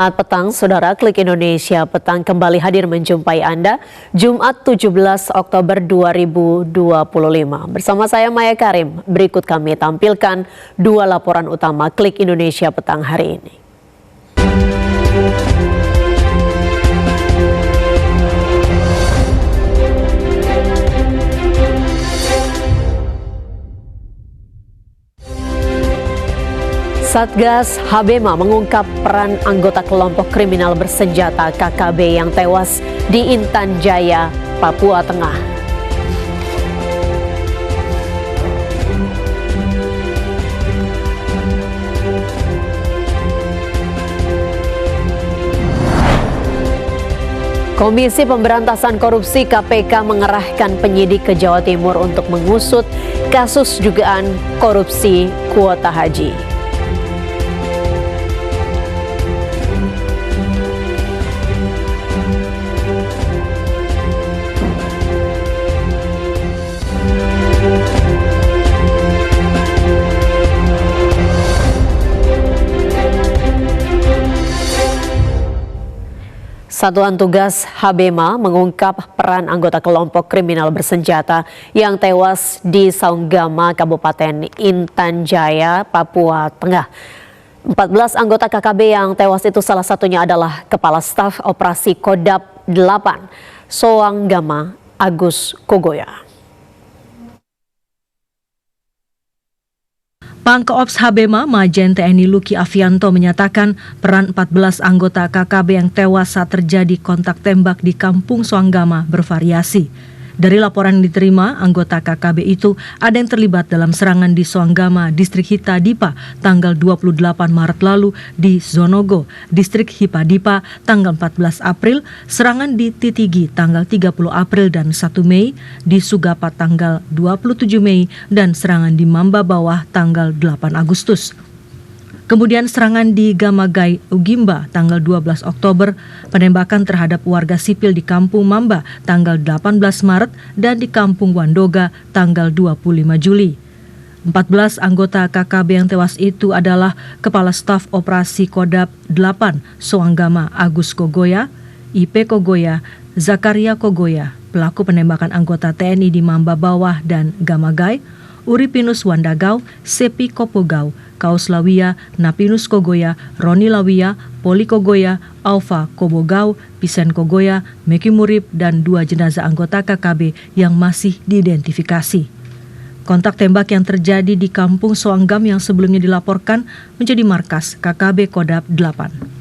Selamat petang, Saudara. Klik Indonesia Petang kembali hadir menjumpai Anda Jumat 17 Oktober 2025. Bersama saya Maya Karim, berikut kami tampilkan dua laporan utama Klik Indonesia Petang hari ini. Satgas Habema mengungkap peran anggota kelompok kriminal bersenjata KKB yang tewas di Intan Jaya, Papua Tengah. Komisi Pemberantasan Korupsi KPK mengerahkan penyidik ke Jawa Timur untuk mengusut kasus dugaan korupsi kuota haji. Satuan Tugas Habema mengungkap peran anggota kelompok kriminal bersenjata yang tewas di Saunggama, Kabupaten Intan Jaya, Papua Tengah. 14 anggota KKB yang tewas itu salah satunya adalah Kepala Staf Operasi Kodap 8 Saunggama, Agus Kogoya. Pangkoops Habema Majen TNI Luki Avianto menyatakan peran 14 anggota KKB yang tewas saat terjadi kontak tembak di Kampung Saunggama bervariasi. Dari laporan yang diterima, anggota KKB itu ada yang terlibat dalam serangan di Saunggama, Distrik Hitadipa, tanggal 28 Maret lalu di Zonogo, Distrik Hipadipa, tanggal 14 April, serangan di Titigi, tanggal 30 April dan 1 Mei, di Sugapa, tanggal 27 Mei, dan serangan di Mamba Bawah, tanggal 8 Agustus. Kemudian serangan di Gamagai, Ugimba, tanggal 12 Oktober, penembakan terhadap warga sipil di Kampung Mamba, tanggal 18 Maret, dan di Kampung Wandoga, tanggal 25 Juli. 14 anggota KKB yang tewas itu adalah Kepala Staf Operasi Kodap 8 Saunggama Agus Kogoya, IP Kogoya, Zakaria Kogoya, pelaku penembakan anggota TNI di Mamba Bawah dan Gamagai, Uripinus Wandagau, Sepi Kopogau, Kaus Lawia, Napinus Kogoya, Roni Lawia, Poli Kogoya, Alfa Kobogau, Pisen Kogoya, Meki Murib, dan 2 jenazah anggota KKB yang masih diidentifikasi. Kontak tembak yang terjadi di Kampung Saunggam yang sebelumnya dilaporkan menjadi markas KKB Kodap 8.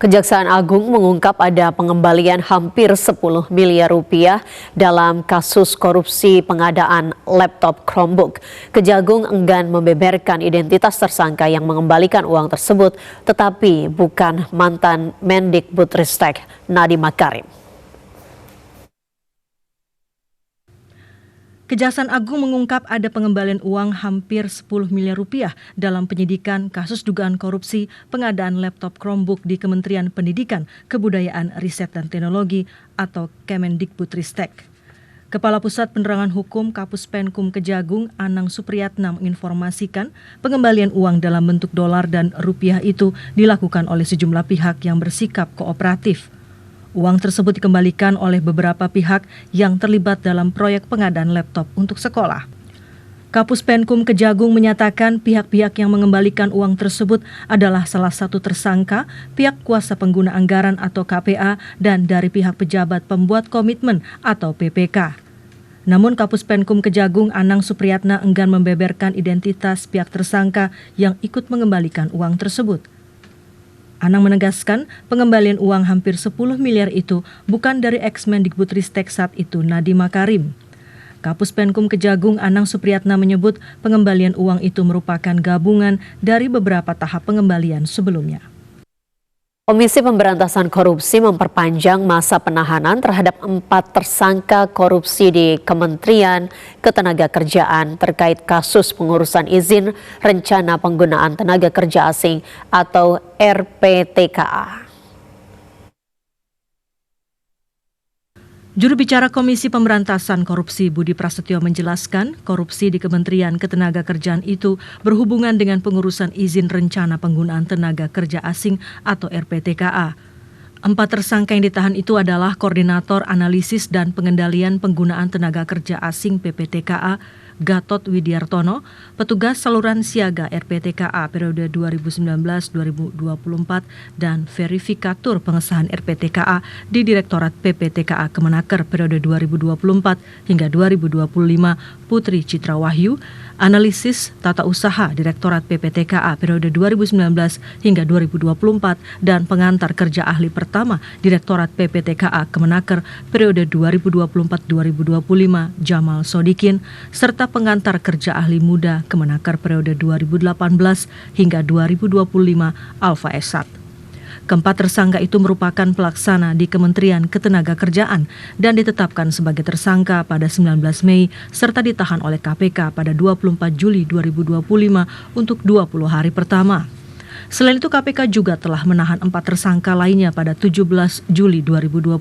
Kejaksaan Agung mengungkap ada pengembalian hampir 10 miliar rupiah dalam kasus korupsi pengadaan laptop Chromebook. Kejagung enggan membeberkan identitas tersangka yang mengembalikan uang tersebut, tetapi bukan mantan Mendikbudristek Nadiem Makarim. Kejaksaan Agung mengungkap ada pengembalian uang hampir 10 miliar rupiah dalam penyidikan kasus dugaan korupsi pengadaan laptop Chromebook di Kementerian Pendidikan, Kebudayaan, Riset dan Teknologi atau Kemendikbudristek. Kepala Pusat Penerangan Hukum Kapus Penkum Kejagung Anang Supriyatna menginformasikan pengembalian uang dalam bentuk dolar dan rupiah itu dilakukan oleh sejumlah pihak yang bersikap kooperatif. Uang tersebut dikembalikan oleh beberapa pihak yang terlibat dalam proyek pengadaan laptop untuk sekolah. Kapus Penkum Kejagung menyatakan pihak-pihak yang mengembalikan uang tersebut adalah salah satu tersangka, pihak kuasa pengguna anggaran atau KPA, dan dari pihak pejabat pembuat komitmen atau PPK. Namun Kapus Penkum Kejagung Anang Supriyatna enggan membeberkan identitas pihak tersangka yang ikut mengembalikan uang tersebut. Anang menegaskan pengembalian uang hampir 10 miliar itu bukan dari ex-Mendikbudristek saat itu Nadiem Makarim. Kapus Penkum Kejagung Anang Supriyatna menyebut pengembalian uang itu merupakan gabungan dari beberapa tahap pengembalian sebelumnya. Komisi Pemberantasan Korupsi memperpanjang masa penahanan terhadap 4 tersangka korupsi di Kementerian Ketenagakerjaan terkait kasus pengurusan izin rencana penggunaan tenaga kerja asing atau RPTKA. Juru bicara Komisi Pemberantasan Korupsi Budi Prasetyo menjelaskan, korupsi di Kementerian Ketenagakerjaan itu berhubungan dengan pengurusan izin rencana penggunaan tenaga kerja asing atau RPTKA. 4 tersangka yang ditahan itu adalah Koordinator Analisis dan Pengendalian Penggunaan Tenaga Kerja Asing PPTKA, Gatot Widiartono, petugas saluran siaga RPTKA periode 2019-2024, dan verifikatur pengesahan RPTKA di Direktorat PPTKA Kemenaker periode 2024 hingga 2025, Putri Citra Wahyu, analisis tata usaha Direktorat PPTKA periode 2019 hingga 2024, dan pengantar kerja ahli pertama Direktorat PPTKA Kemenaker periode 2024-2025, Jamal Sodikin, serta pengantar kerja ahli muda Kemenaker periode 2018 hingga 2025, Alfa Esat. Keempat tersangka itu merupakan pelaksana di Kementerian Ketenagakerjaan dan ditetapkan sebagai tersangka pada 19 Mei serta ditahan oleh KPK pada 24 Juli 2025 untuk 20 hari pertama. Selain itu, KPK juga telah menahan 4 tersangka lainnya pada 17 Juli 2025,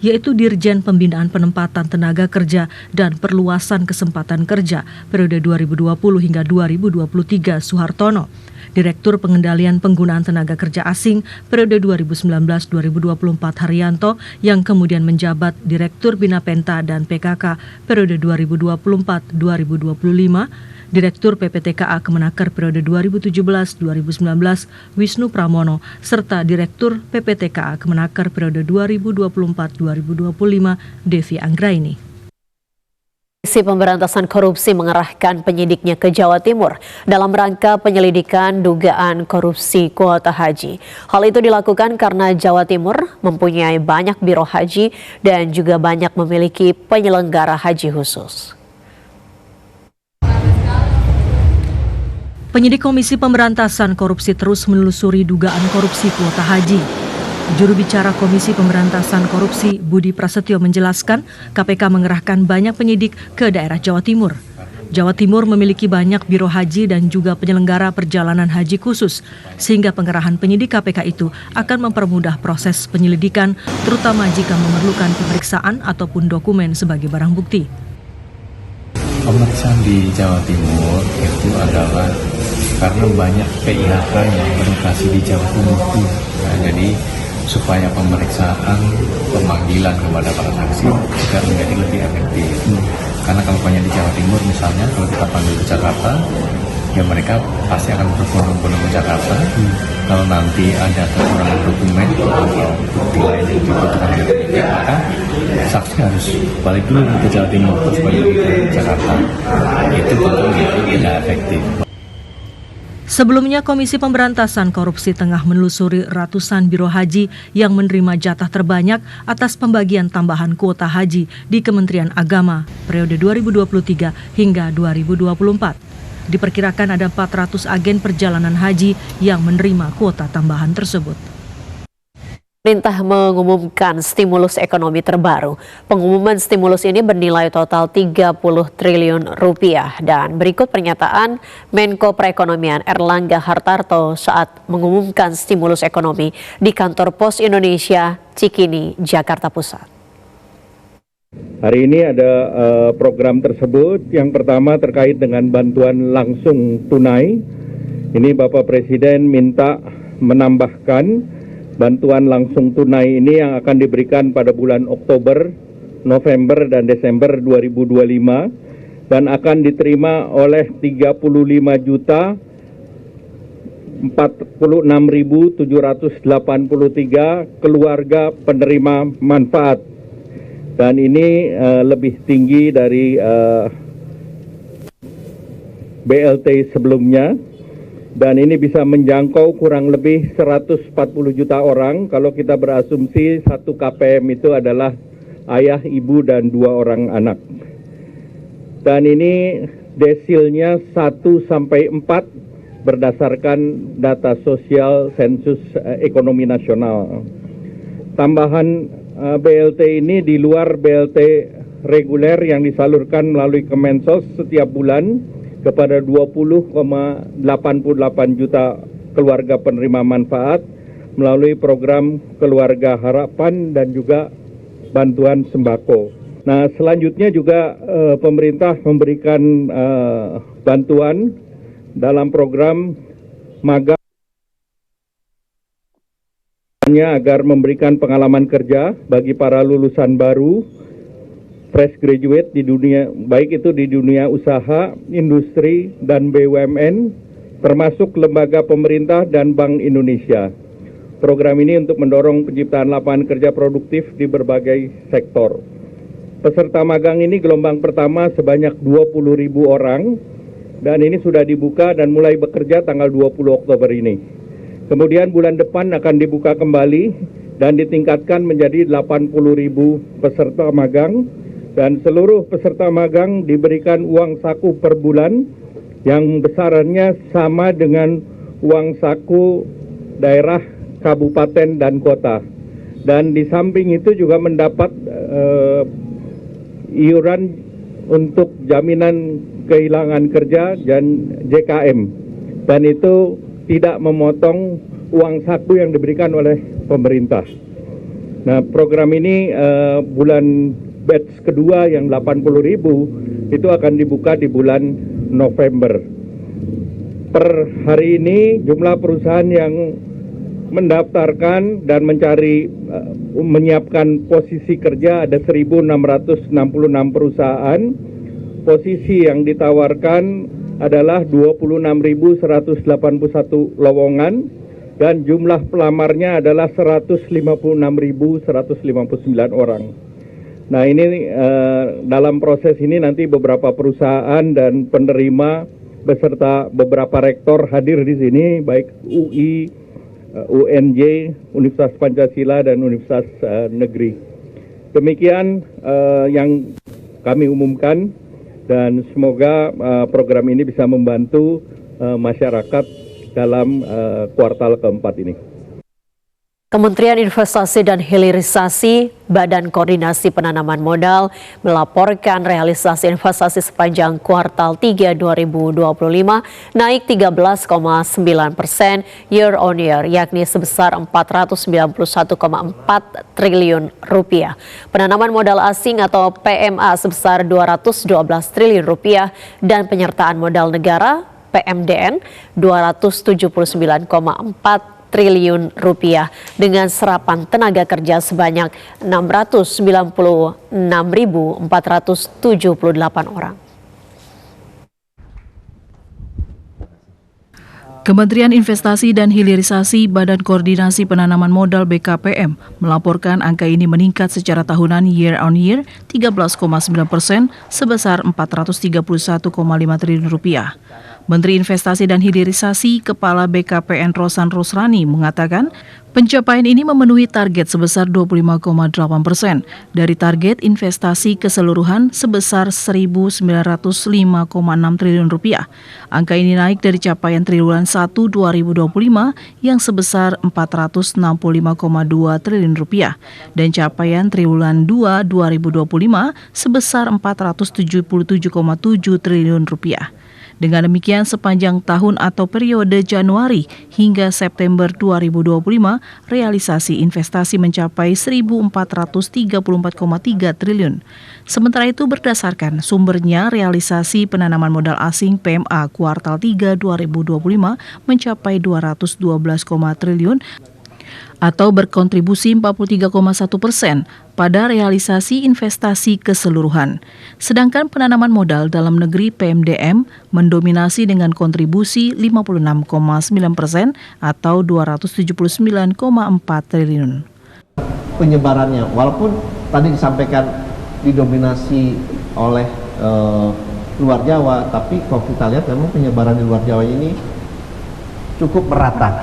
yaitu Dirjen Pembinaan Penempatan Tenaga Kerja dan Perluasan Kesempatan Kerja periode 2020 hingga 2023 Suhartono, Direktur Pengendalian Penggunaan Tenaga Kerja Asing periode 2019-2024 Haryanto yang kemudian menjabat Direktur Bina Penta dan PKK periode 2024-2025, Direktur PPTKA Kemenaker periode 2017-2019 Wisnu Pramono, serta Direktur PPTKA Kemenaker periode 2024-2025 Devi Anggraini. Komisi Pemberantasan Korupsi mengerahkan penyidiknya ke Jawa Timur dalam rangka penyelidikan dugaan korupsi kuota haji. Hal itu dilakukan karena Jawa Timur mempunyai banyak biro haji dan juga banyak memiliki penyelenggara haji khusus. Penyidik Komisi Pemberantasan Korupsi terus menelusuri dugaan korupsi kuota haji. Juru bicara Komisi Pemberantasan Korupsi Budi Prasetyo menjelaskan, KPK mengerahkan banyak penyidik ke daerah Jawa Timur. Jawa Timur memiliki banyak biro haji dan juga penyelenggara perjalanan haji khusus, sehingga pengerahan penyidik KPK itu akan mempermudah proses penyelidikan, terutama jika memerlukan pemeriksaan ataupun dokumen sebagai barang bukti. Pemeriksaan di Jawa Timur itu adalah karena banyak PIHK yang berlokasi di Jawa Timur itu. Nah, jadi supaya pemeriksaan pemanggilan kepada para saksi juga menjadi lebih efektif. Karena kalau banyak di Jawa Timur misalnya, kalau kita panggil ke Jakarta, ya mereka pasti akan berbondong-bondong ke Jakarta. Kalau nanti ada kekurangan dokumen atau bukti lain yang dibutuhkan oleh penyidik, maka saksi harus balik dulu ke Jawa Timur terus balik ke Jakarta. Itu tentu tidak efektif. Sebelumnya, Komisi Pemberantasan Korupsi tengah menelusuri ratusan biro haji yang menerima jatah terbanyak atas pembagian tambahan kuota haji di Kementerian Agama periode 2023 hingga 2024. Diperkirakan ada 400 agen perjalanan haji yang menerima kuota tambahan tersebut. Pemerintah mengumumkan stimulus ekonomi terbaru. Pengumuman stimulus ini bernilai total 30 triliun rupiah dan berikut pernyataan Menko Perekonomian Erlangga Hartarto saat mengumumkan stimulus ekonomi di kantor Pos Indonesia Cikini, Jakarta Pusat. Hari ini ada program tersebut. Yang pertama terkait dengan bantuan langsung tunai. Ini Bapak Presiden minta menambahkan bantuan langsung tunai ini yang akan diberikan pada bulan Oktober, November, dan Desember 2025 dan akan diterima oleh 35.46.783 keluarga penerima manfaat. Dan ini lebih tinggi dari BLT sebelumnya. Dan ini bisa menjangkau kurang lebih 140 juta orang. Kalau kita berasumsi 1 KPM itu adalah ayah, ibu, dan 2 orang anak. Dan ini desilnya 1 sampai 4 berdasarkan data sosial sensus ekonomi nasional. Tambahan BLT ini di luar BLT reguler yang disalurkan melalui Kemensos setiap bulan kepada 20,88 juta keluarga penerima manfaat melalui program Keluarga Harapan dan juga bantuan sembako. Nah, selanjutnya juga pemerintah memberikan bantuan dalam program magang agar memberikan pengalaman kerja bagi para lulusan baru, fresh graduate di dunia, baik itu di dunia usaha, industri, dan BUMN, termasuk lembaga pemerintah dan Bank Indonesia. Program ini untuk mendorong penciptaan lapangan kerja produktif di berbagai sektor. Peserta magang ini gelombang pertama sebanyak 20.000 orang, dan ini sudah dibuka dan mulai bekerja tanggal 20 Oktober ini. Kemudian bulan depan akan dibuka kembali dan ditingkatkan menjadi 80.000 peserta magang, dan seluruh peserta magang diberikan uang saku per bulan yang besarannya sama dengan uang saku daerah, kabupaten, dan kota. Dan di samping itu juga mendapat iuran untuk jaminan kehilangan kerja dan JKM, dan itu tidak memotong uang saku yang diberikan oleh pemerintah. Nah, program ini bulan batch kedua yang 80.000 itu akan dibuka di bulan November. Per hari ini jumlah perusahaan yang mendaftarkan dan menyiapkan posisi kerja ada 1.666 perusahaan. Posisi yang ditawarkan adalah 26.181 lowongan, dan jumlah pelamarnya adalah 156.159 orang. Nah, ini dalam proses ini nanti beberapa perusahaan dan penerima beserta beberapa rektor hadir di sini, baik UI, UNJ, Universitas Pancasila, dan Universitas Negeri. Demikian yang kami umumkan, dan semoga program ini bisa membantu masyarakat dalam kuartal keempat ini. Kementerian Investasi dan Hilirisasi, Badan Koordinasi Penanaman Modal melaporkan realisasi investasi sepanjang kuartal 3 2025 naik 13,9% year on year, yakni sebesar 491,4 triliun rupiah. Penanaman modal asing atau PMA sebesar 212 triliun rupiah dan penyertaan modal negara PMDN 279,4 triliun rupiah dengan serapan tenaga kerja sebanyak 696.478 orang. Kementerian Investasi dan Hilirisasi Badan Koordinasi Penanaman Modal BKPM melaporkan angka ini meningkat secara tahunan year on year 13,9% sebesar 431,5 triliun rupiah. Menteri Investasi dan Hilirisasi Kepala BKPN Rosan Rosrani mengatakan pencapaian ini memenuhi target sebesar 25,8% dari target investasi keseluruhan sebesar 1.905,6 triliun rupiah. Angka ini naik dari capaian triwulan 1 2025 yang sebesar 465,2 triliun rupiah dan capaian triwulan 2 2025 sebesar 477,7 triliun rupiah. Dengan demikian, sepanjang tahun atau periode Januari hingga September 2025, realisasi investasi mencapai 1.434,3 triliun. Sementara itu, berdasarkan sumbernya, realisasi penanaman modal asing PMA kuartal 3 2025 mencapai 212, triliun atau berkontribusi 43,1% pada realisasi investasi keseluruhan. Sedangkan penanaman modal dalam negeri PMDM mendominasi dengan kontribusi 56,9% atau 279,4 triliun. Penyebarannya, walaupun tadi disampaikan didominasi oleh luar Jawa, tapi kalau kita lihat memang penyebaran di luar Jawa ini cukup merata.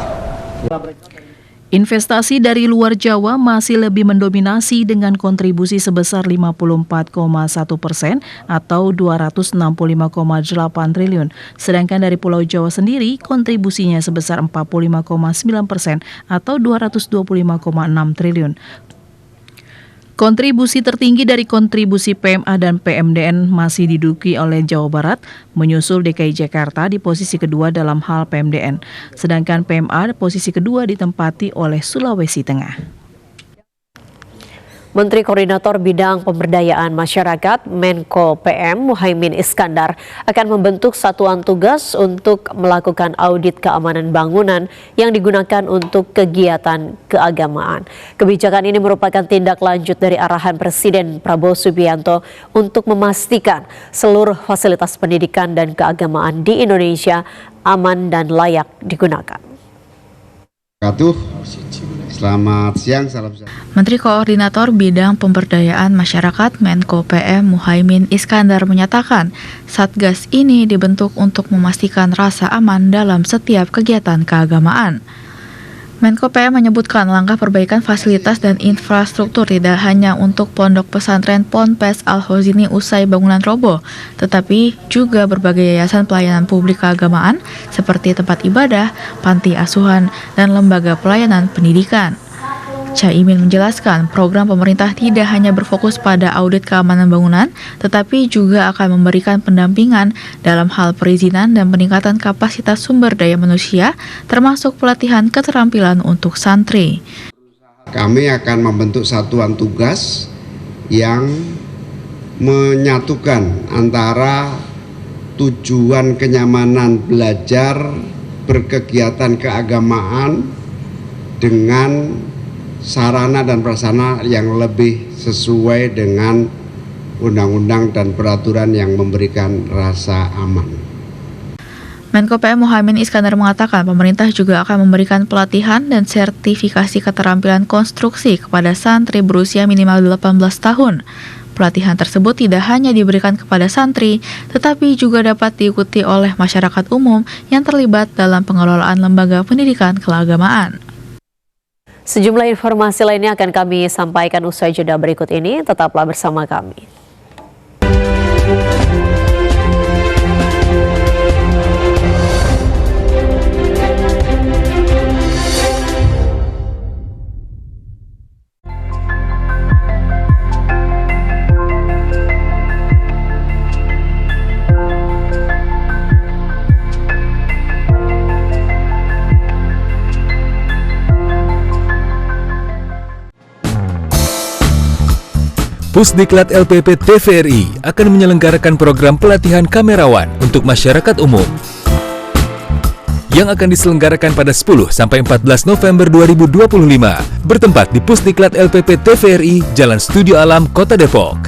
Investasi dari luar Jawa masih lebih mendominasi dengan kontribusi sebesar 54,1% atau 265,8 triliun. Sedangkan dari Pulau Jawa sendiri kontribusinya sebesar 45,9% atau 225,6 triliun. Kontribusi tertinggi dari kontribusi PMA dan PMDN masih diduduki oleh Jawa Barat, menyusul DKI Jakarta di posisi kedua dalam hal PMDN. Sedangkan PMA posisi kedua ditempati oleh Sulawesi Tengah. Menteri Koordinator Bidang Pemberdayaan Masyarakat Menko PM Muhaimin Iskandar akan membentuk satuan tugas untuk melakukan audit keamanan bangunan yang digunakan untuk kegiatan keagamaan. Kebijakan ini merupakan tindak lanjut dari arahan Presiden Prabowo Subianto untuk memastikan seluruh fasilitas pendidikan dan keagamaan di Indonesia aman dan layak digunakan. Selamat siang, salam sejahtera. Menteri Koordinator Bidang Pemberdayaan Masyarakat Menko PM Muhaimin Iskandar menyatakan, Satgas ini dibentuk untuk memastikan rasa aman dalam setiap kegiatan keagamaan. Menko PM menyebutkan langkah perbaikan fasilitas dan infrastruktur tidak hanya untuk pondok pesantren Ponpes Al-Hozini usai bangunan roboh, tetapi juga berbagai yayasan pelayanan publik keagamaan seperti tempat ibadah, panti asuhan, dan lembaga pelayanan pendidikan. Caimin menjelaskan program pemerintah tidak hanya berfokus pada audit keamanan bangunan, tetapi juga akan memberikan pendampingan dalam hal perizinan dan peningkatan kapasitas sumber daya manusia, termasuk pelatihan keterampilan untuk santri. Kami akan membentuk satuan tugas yang menyatukan antara tujuan kenyamanan belajar berkegiatan keagamaan dengan sarana dan prasarana yang lebih sesuai dengan undang-undang dan peraturan yang memberikan rasa aman. Menko PM Muhaimin Iskandar mengatakan pemerintah juga akan memberikan pelatihan dan sertifikasi keterampilan konstruksi kepada santri berusia minimal 18 tahun. Pelatihan tersebut tidak hanya diberikan kepada santri, tetapi juga dapat diikuti oleh masyarakat umum yang terlibat dalam pengelolaan lembaga pendidikan keagamaan. Sejumlah informasi lainnya akan kami sampaikan usai jeda berikut ini. Tetaplah bersama kami. Pusdiklat LPP TVRI akan menyelenggarakan program pelatihan kamerawan untuk masyarakat umum yang akan diselenggarakan pada 10 sampai 14 November 2025 bertempat di Pusdiklat LPP TVRI Jalan Studio Alam, Kota Depok.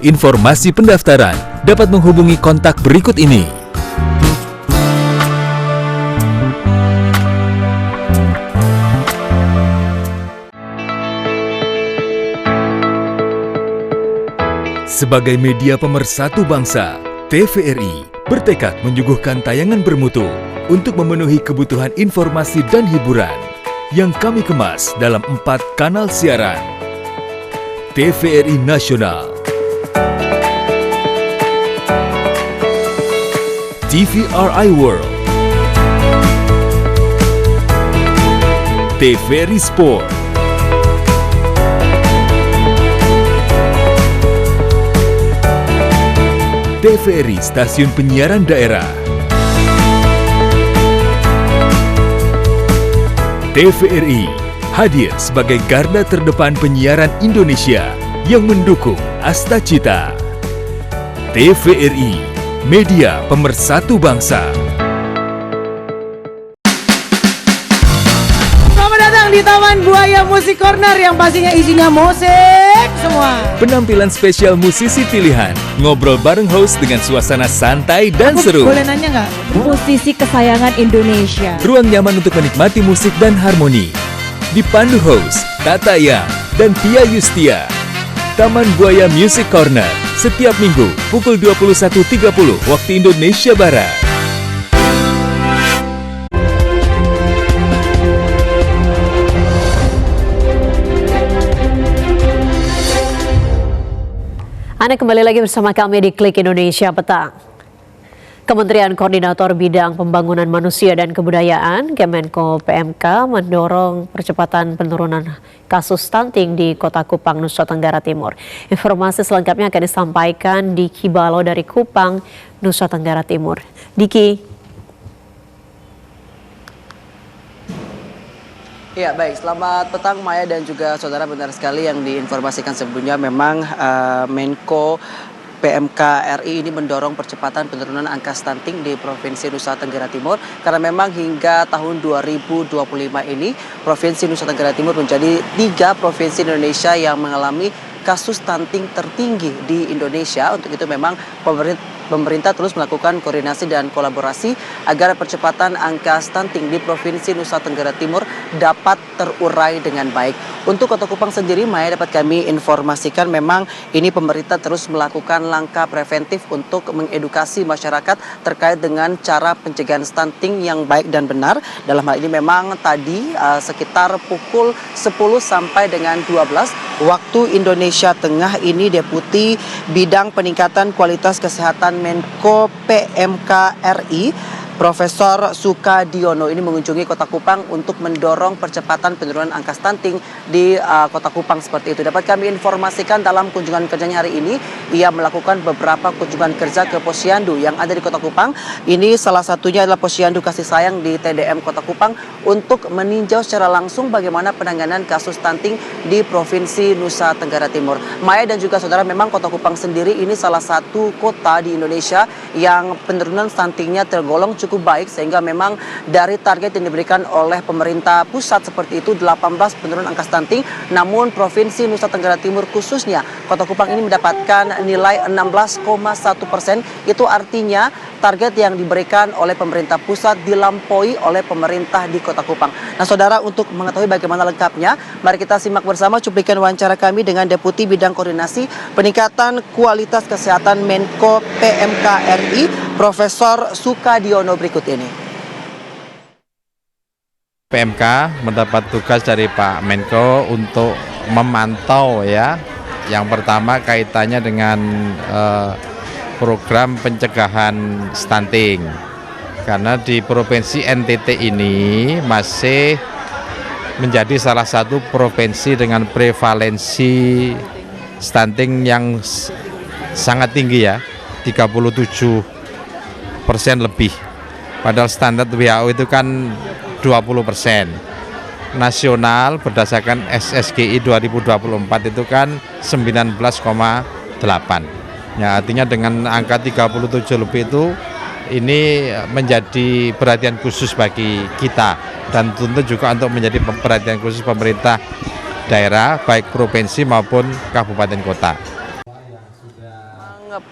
Informasi pendaftaran dapat menghubungi kontak berikut ini. Sebagai media pemersatu bangsa, TVRI bertekad menyuguhkan tayangan bermutu untuk memenuhi kebutuhan informasi dan hiburan yang kami kemas dalam 4 kanal siaran. TVRI Nasional, TVRI World, TVRI Sport, TVRI Stasiun Penyiaran Daerah, TVRI hadir sebagai garda terdepan penyiaran Indonesia yang mendukung Asta Cita. TVRI, media pemersatu bangsa. Selamat datang di Taman Buaya Musik Corner yang pastinya isinya musik semua. Penampilan spesial musisi pilihan, ngobrol bareng host dengan suasana santai dan seru. Boleh nanya nggak? Musisi kesayangan Indonesia. Ruang nyaman untuk menikmati musik dan harmoni. Dipandu host Tata Yang dan Tia Yustia. Taman Buaya Music Corner setiap minggu pukul 21.30 waktu Indonesia Barat. Anda kembali lagi bersama kami di Klik Indonesia Petang. Kementerian Koordinator Bidang Pembangunan Manusia dan Kebudayaan Kemenko PMK mendorong percepatan penurunan kasus stunting di Kota Kupang, Nusa Tenggara Timur. Informasi selengkapnya akan disampaikan Diki Balo dari Kupang, Nusa Tenggara Timur. Diki. Ya baik, selamat petang Maya dan juga saudara, benar sekali yang diinformasikan sebelumnya memang Menko PMK RI ini mendorong percepatan penurunan angka stunting di Provinsi Nusa Tenggara Timur karena memang hingga tahun 2025 ini Provinsi Nusa Tenggara Timur menjadi 3 provinsi di Indonesia yang mengalami kasus stunting tertinggi di Indonesia. Untuk itu memang pemerintah terus melakukan koordinasi dan kolaborasi agar percepatan angka stunting di Provinsi Nusa Tenggara Timur dapat terurai dengan baik. Untuk Kota Kupang sendiri, Maya, dapat kami informasikan memang ini pemerintah terus melakukan langkah preventif untuk mengedukasi masyarakat terkait dengan cara pencegahan stunting yang baik dan benar. Dalam hal ini memang tadi sekitar pukul 10 sampai dengan 12 waktu Indonesia Tengah ini Deputi Bidang Peningkatan Kualitas Kesehatan Menko PMK RI Profesor Sukadiono ini mengunjungi Kota Kupang untuk mendorong percepatan penurunan angka stunting di Kota Kupang seperti itu. Dapat kami informasikan dalam kunjungan kerjanya hari ini, ia melakukan beberapa kunjungan kerja ke Posyandu yang ada di Kota Kupang. Ini salah satunya adalah Posyandu Kasih Sayang di TDM Kota Kupang untuk meninjau secara langsung bagaimana penanganan kasus stunting di Provinsi Nusa Tenggara Timur. Maya dan juga saudara, memang Kota Kupang sendiri ini salah satu kota di Indonesia yang penurunan stuntingnya tergolong cukup baik, sehingga memang dari target yang diberikan oleh pemerintah pusat seperti itu 18 penurunan angka stunting, namun Provinsi Nusa Tenggara Timur khususnya Kota Kupang ini mendapatkan nilai 16,1%. Itu artinya target yang diberikan oleh pemerintah pusat dilampaui oleh pemerintah di Kota Kupang. Nah saudara, untuk mengetahui bagaimana lengkapnya, mari kita simak bersama cuplikan wawancara kami dengan Deputi Bidang Koordinasi Peningkatan Kualitas Kesehatan Menko PMK RI Profesor Sukadiono berikut ini. PMK mendapat tugas dari Pak Menko untuk memantau ya. Yang pertama kaitannya dengan program pencegahan stunting. Karena di Provinsi NTT ini masih menjadi salah satu provinsi dengan prevalensi stunting yang sangat tinggi ya, 37% lebih. Padahal standar WHO itu kan 20%. Nasional berdasarkan SSGI 2024 itu kan 19,8. Ya, artinya dengan angka 37 lebih itu ini menjadi perhatian khusus bagi kita dan tentu juga untuk menjadi perhatian khusus pemerintah daerah baik provinsi maupun kabupaten kota.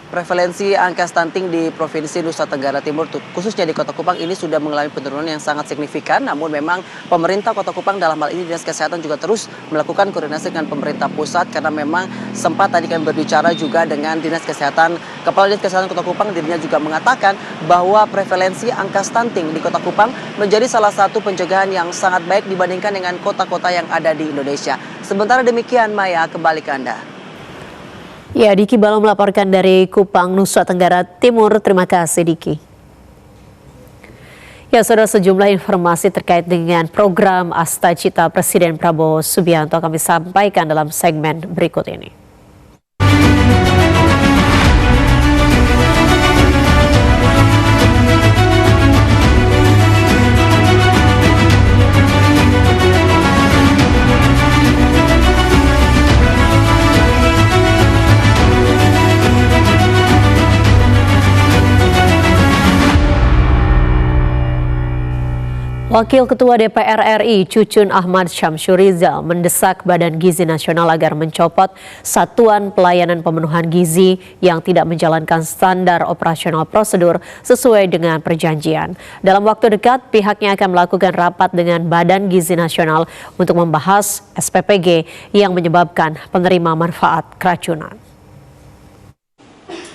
Prevalensi angka stunting di Provinsi Nusa Tenggara Timur, khususnya di Kota Kupang ini sudah mengalami penurunan yang sangat signifikan. Namun memang pemerintah Kota Kupang dalam hal ini Dinas Kesehatan juga terus melakukan koordinasi dengan pemerintah pusat, karena memang sempat tadi kami berbicara juga dengan Dinas Kesehatan, Kepala Dinas Kesehatan Kota Kupang, dirinya juga mengatakan bahwa prevalensi angka stunting di Kota Kupang menjadi salah satu pencegahan yang sangat baik dibandingkan dengan kota-kota yang ada di Indonesia. Sementara demikian, Maya, kembali ke Anda. Ya, Diki Balo melaporkan dari Kupang, Nusa Tenggara Timur. Terima kasih, Diki. Ya, saudara, sejumlah informasi terkait dengan program Asta Cita Presiden Prabowo Subianto kami sampaikan dalam segmen berikut ini. Wakil Ketua DPR RI Cucun Ahmad Syamsurizal mendesak Badan Gizi Nasional agar mencopot Satuan Pelayanan Pemenuhan Gizi yang tidak menjalankan standar operasional prosedur sesuai dengan perjanjian. Dalam waktu dekat, pihaknya akan melakukan rapat dengan Badan Gizi Nasional untuk membahas SPPG yang menyebabkan penerima manfaat keracunan.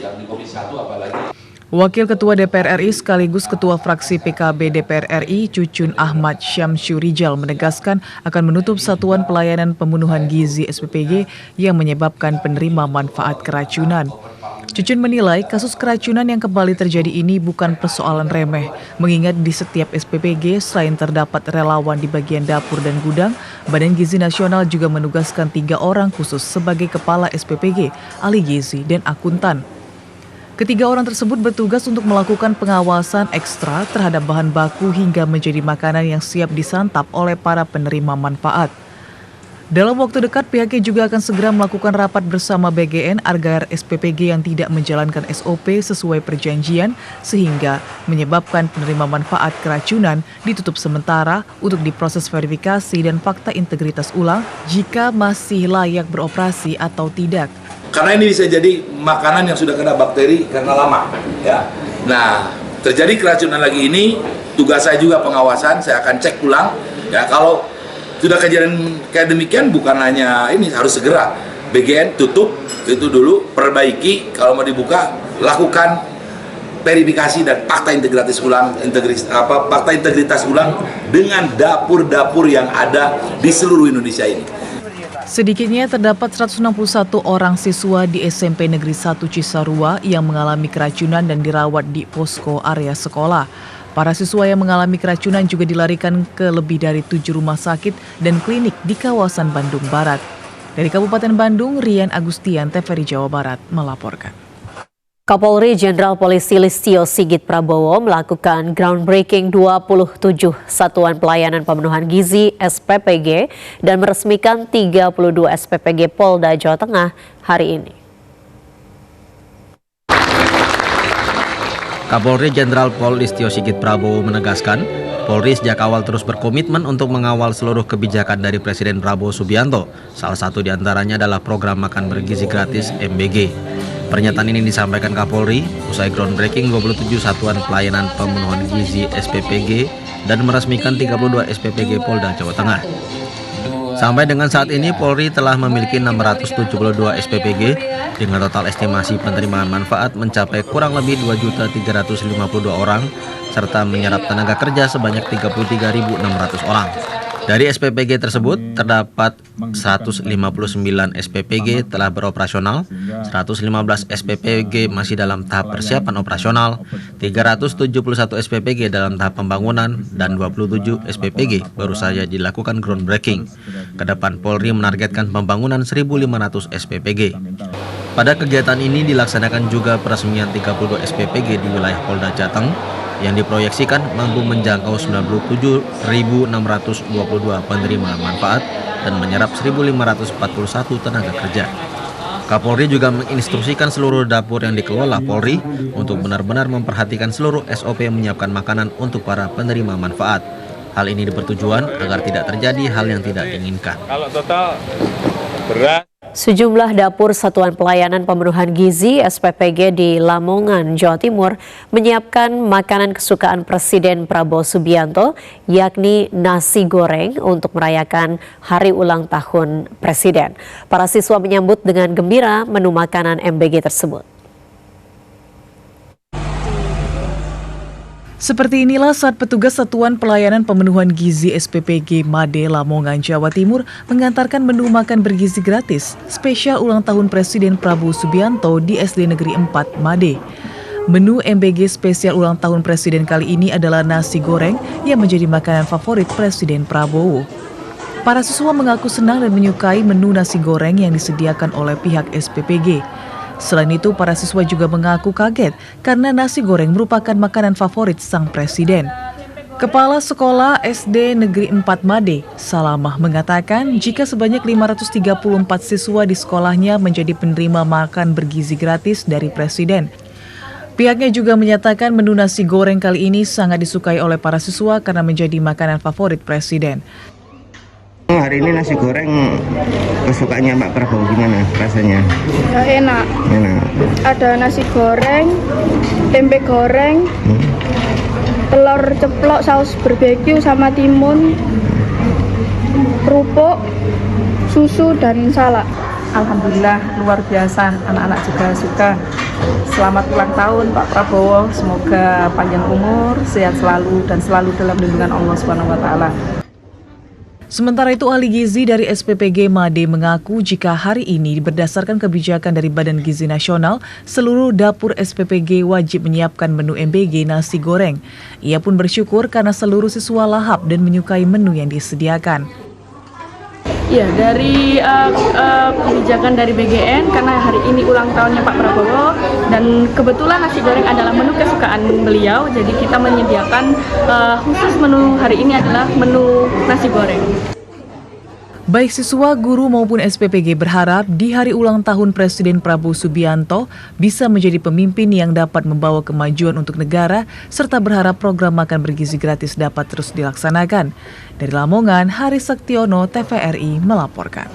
Yang di Komisi 1 apalagi? Wakil Ketua DPR RI sekaligus Ketua Fraksi PKB DPR RI Cucun Ahmad Syamsurizal menegaskan akan menutup Satuan Pelayanan Pemenuhan Gizi SPPG yang menyebabkan penerima manfaat keracunan. Cucun menilai kasus keracunan yang kembali terjadi ini bukan persoalan remeh, mengingat di setiap SPPG selain terdapat relawan di bagian dapur dan gudang, Badan Gizi Nasional juga menugaskan 3 orang khusus sebagai kepala SPPG, ahli gizi, dan akuntan. Ketiga orang tersebut bertugas untuk melakukan pengawasan ekstra terhadap bahan baku hingga menjadi makanan yang siap disantap oleh para penerima manfaat. Dalam waktu dekat, pihaknya juga akan segera melakukan rapat bersama BGN agar SPPG yang tidak menjalankan SOP sesuai perjanjian sehingga menyebabkan penerima manfaat keracunan ditutup sementara untuk diproses verifikasi dan fakta integritas ulang jika masih layak beroperasi atau tidak. Karena ini bisa jadi makanan yang sudah kena bakteri karena lama, ya. Nah, terjadi keracunan lagi ini, tugas saya juga pengawasan, saya akan cek ulang, ya. Kalau sudah kejadian kayak demikian, bukan hanya ini, harus segera BGN tutup itu dulu, perbaiki, kalau mau dibuka, lakukan verifikasi dan fakta integritas ulang, fakta integritas ulang dengan dapur-dapur yang ada di seluruh Indonesia ini. Sedikitnya terdapat 161 orang siswa di SMP Negeri 1 Cisarua yang mengalami keracunan dan dirawat di posko area sekolah. Para siswa yang mengalami keracunan juga dilarikan ke lebih dari 7 rumah sakit dan klinik di kawasan Bandung Barat. Dari Kabupaten Bandung, Rian Agustian, TVRI Jawa Barat melaporkan. Kapolri Jenderal Polisi Listio Sigit Prabowo melakukan groundbreaking 27 Satuan Pelayanan Pemenuhan Gizi SPPG dan meresmikan 32 SPPG Polda Jawa Tengah hari ini. Kapolri Jenderal Pol Listio Sigit Prabowo menegaskan, Polri sejak awal terus berkomitmen untuk mengawal seluruh kebijakan dari Presiden Prabowo Subianto. Salah satu diantaranya adalah program makan bergizi gratis MBG. Pernyataan ini disampaikan Kapolri usai groundbreaking 27 Satuan Pelayanan Pemenuhan Gizi SPPG dan meresmikan 32 SPPG Polda Jawa Tengah. Sampai dengan saat ini Polri telah memiliki 672 SPPG dengan total estimasi penerimaan manfaat mencapai kurang lebih 2.352 orang serta menyerap tenaga kerja sebanyak 33.600 orang. Dari SPPG tersebut terdapat 159 SPPG telah beroperasional, 115 SPPG masih dalam tahap persiapan operasional, 371 SPPG dalam tahap pembangunan, dan 27 SPPG baru saja dilakukan groundbreaking. Kedepan Polri menargetkan pembangunan 1.500 SPPG. Pada kegiatan ini dilaksanakan juga peresmian 32 SPPG di wilayah Polda Jateng yang diproyeksikan mampu menjangkau 97.622 penerima manfaat dan menyerap 1.541 tenaga kerja. Kapolri juga menginstruksikan seluruh dapur yang dikelola Polri untuk benar-benar memperhatikan seluruh SOP menyiapkan makanan untuk para penerima manfaat. Hal ini bertujuan agar tidak terjadi hal yang tidak diinginkan. Kalau total beras. Sejumlah dapur Satuan Pelayanan Pemenuhan Gizi SPPG di Lamongan, Jawa Timur menyiapkan makanan kesukaan Presiden Prabowo Subianto, yakni nasi goreng untuk merayakan hari ulang tahun Presiden. Para siswa menyambut dengan gembira menu makanan MBG tersebut. Seperti inilah saat petugas Satuan Pelayanan Pemenuhan Gizi SPPG Made Lamongan, Jawa Timur mengantarkan menu makan bergizi gratis spesial ulang tahun Presiden Prabowo Subianto di SD Negeri 4 Made. Menu MBG spesial ulang tahun Presiden kali ini adalah nasi goreng yang menjadi makanan favorit Presiden Prabowo. Para siswa mengaku senang dan menyukai menu nasi goreng yang disediakan oleh pihak SPPG. Selain itu, para siswa juga mengaku kaget karena nasi goreng merupakan makanan favorit sang presiden. Kepala Sekolah SD Negeri 4 Made, Salamah, mengatakan jika sebanyak 534 siswa di sekolahnya menjadi penerima makan bergizi gratis dari presiden. Pihaknya juga menyatakan menu nasi goreng kali ini sangat disukai oleh para siswa karena menjadi makanan favorit presiden. Hari ini nasi goreng kesukaannya Pak Prabowo gimana rasanya? Enak. Ada nasi goreng, tempe goreng, telur ceplok, saus barbeque sama timun, kerupuk, susu dan salad. Alhamdulillah luar biasa, anak-anak juga suka. Selamat ulang tahun Pak Prabowo, semoga panjang umur, sehat selalu dan selalu dalam lindungan Allah Subhanahu wa taala. Sementara itu, ahli gizi dari SPPG Made mengaku jika hari ini berdasarkan kebijakan dari Badan Gizi Nasional, seluruh dapur SPPG wajib menyiapkan menu MBG nasi goreng. Ia pun bersyukur karena seluruh siswa lahap dan menyukai menu yang disediakan. Ya, dari kebijakan dari BGN, karena hari ini ulang tahunnya Pak Prabowo dan kebetulan nasi goreng adalah menu kesukaan beliau, jadi kita menyediakan khusus menu hari ini adalah menu nasi goreng. Baik siswa, guru maupun SPPG berharap di hari ulang tahun Presiden Prabowo Subianto bisa menjadi pemimpin yang dapat membawa kemajuan untuk negara, serta berharap program makan bergizi gratis dapat terus dilaksanakan. Dari Lamongan, Haris Sektiono, TVRI melaporkan.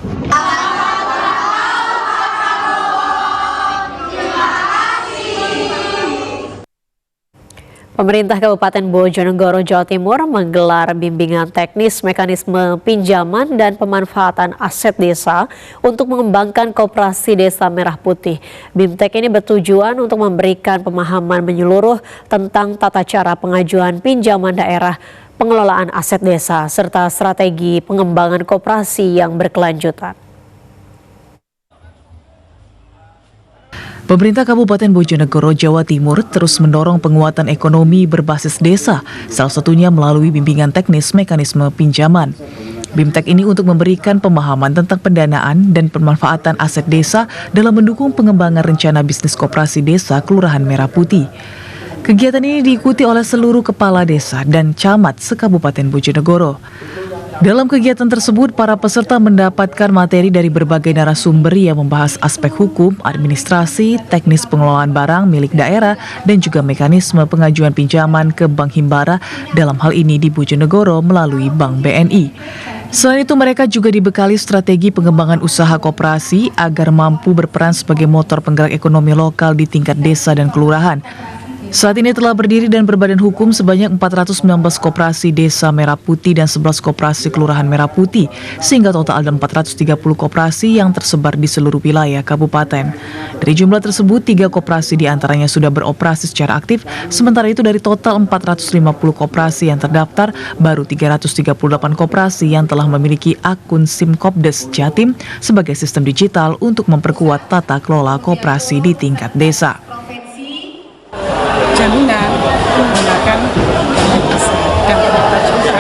Pemerintah Kabupaten Bojonegoro, Jawa Timur menggelar bimbingan teknis mekanisme pinjaman dan pemanfaatan aset desa untuk mengembangkan koperasi Desa Merah Putih. BIMTEK ini bertujuan untuk memberikan pemahaman menyeluruh tentang tata cara pengajuan pinjaman daerah, pengelolaan aset desa, serta strategi pengembangan koperasi yang berkelanjutan. Pemerintah Kabupaten Bojonegoro, Jawa Timur terus mendorong penguatan ekonomi berbasis desa, salah satunya melalui bimbingan teknis mekanisme pinjaman. BIMTEK ini untuk memberikan pemahaman tentang pendanaan dan pemanfaatan aset desa dalam mendukung pengembangan rencana bisnis koperasi desa Kelurahan Merah Putih. Kegiatan ini diikuti oleh seluruh kepala desa dan camat se-Kabupaten Bojonegoro. Dalam kegiatan tersebut, para peserta mendapatkan materi dari berbagai narasumber yang membahas aspek hukum, administrasi, teknis pengelolaan barang milik daerah, dan juga mekanisme pengajuan pinjaman ke Bank Himbara, dalam hal ini di Bojonegoro melalui Bank BNI. Selain itu, mereka juga dibekali strategi pengembangan usaha koperasi agar mampu berperan sebagai motor penggerak ekonomi lokal di tingkat desa dan kelurahan. Saat ini telah berdiri dan berbadan hukum sebanyak 419 koperasi Desa Merah Putih dan 11 koperasi Kelurahan Merah Putih, sehingga total ada 430 koperasi yang tersebar di seluruh wilayah kabupaten. Dari jumlah tersebut, 3 koperasi diantaranya sudah beroperasi secara aktif, sementara itu dari total 450 koperasi yang terdaftar, baru 338 koperasi yang telah memiliki akun SIM Kopdes Jatim sebagai sistem digital untuk memperkuat tata kelola koperasi di tingkat desa. Jaminan menggunakan dana desa, dan ternyata juga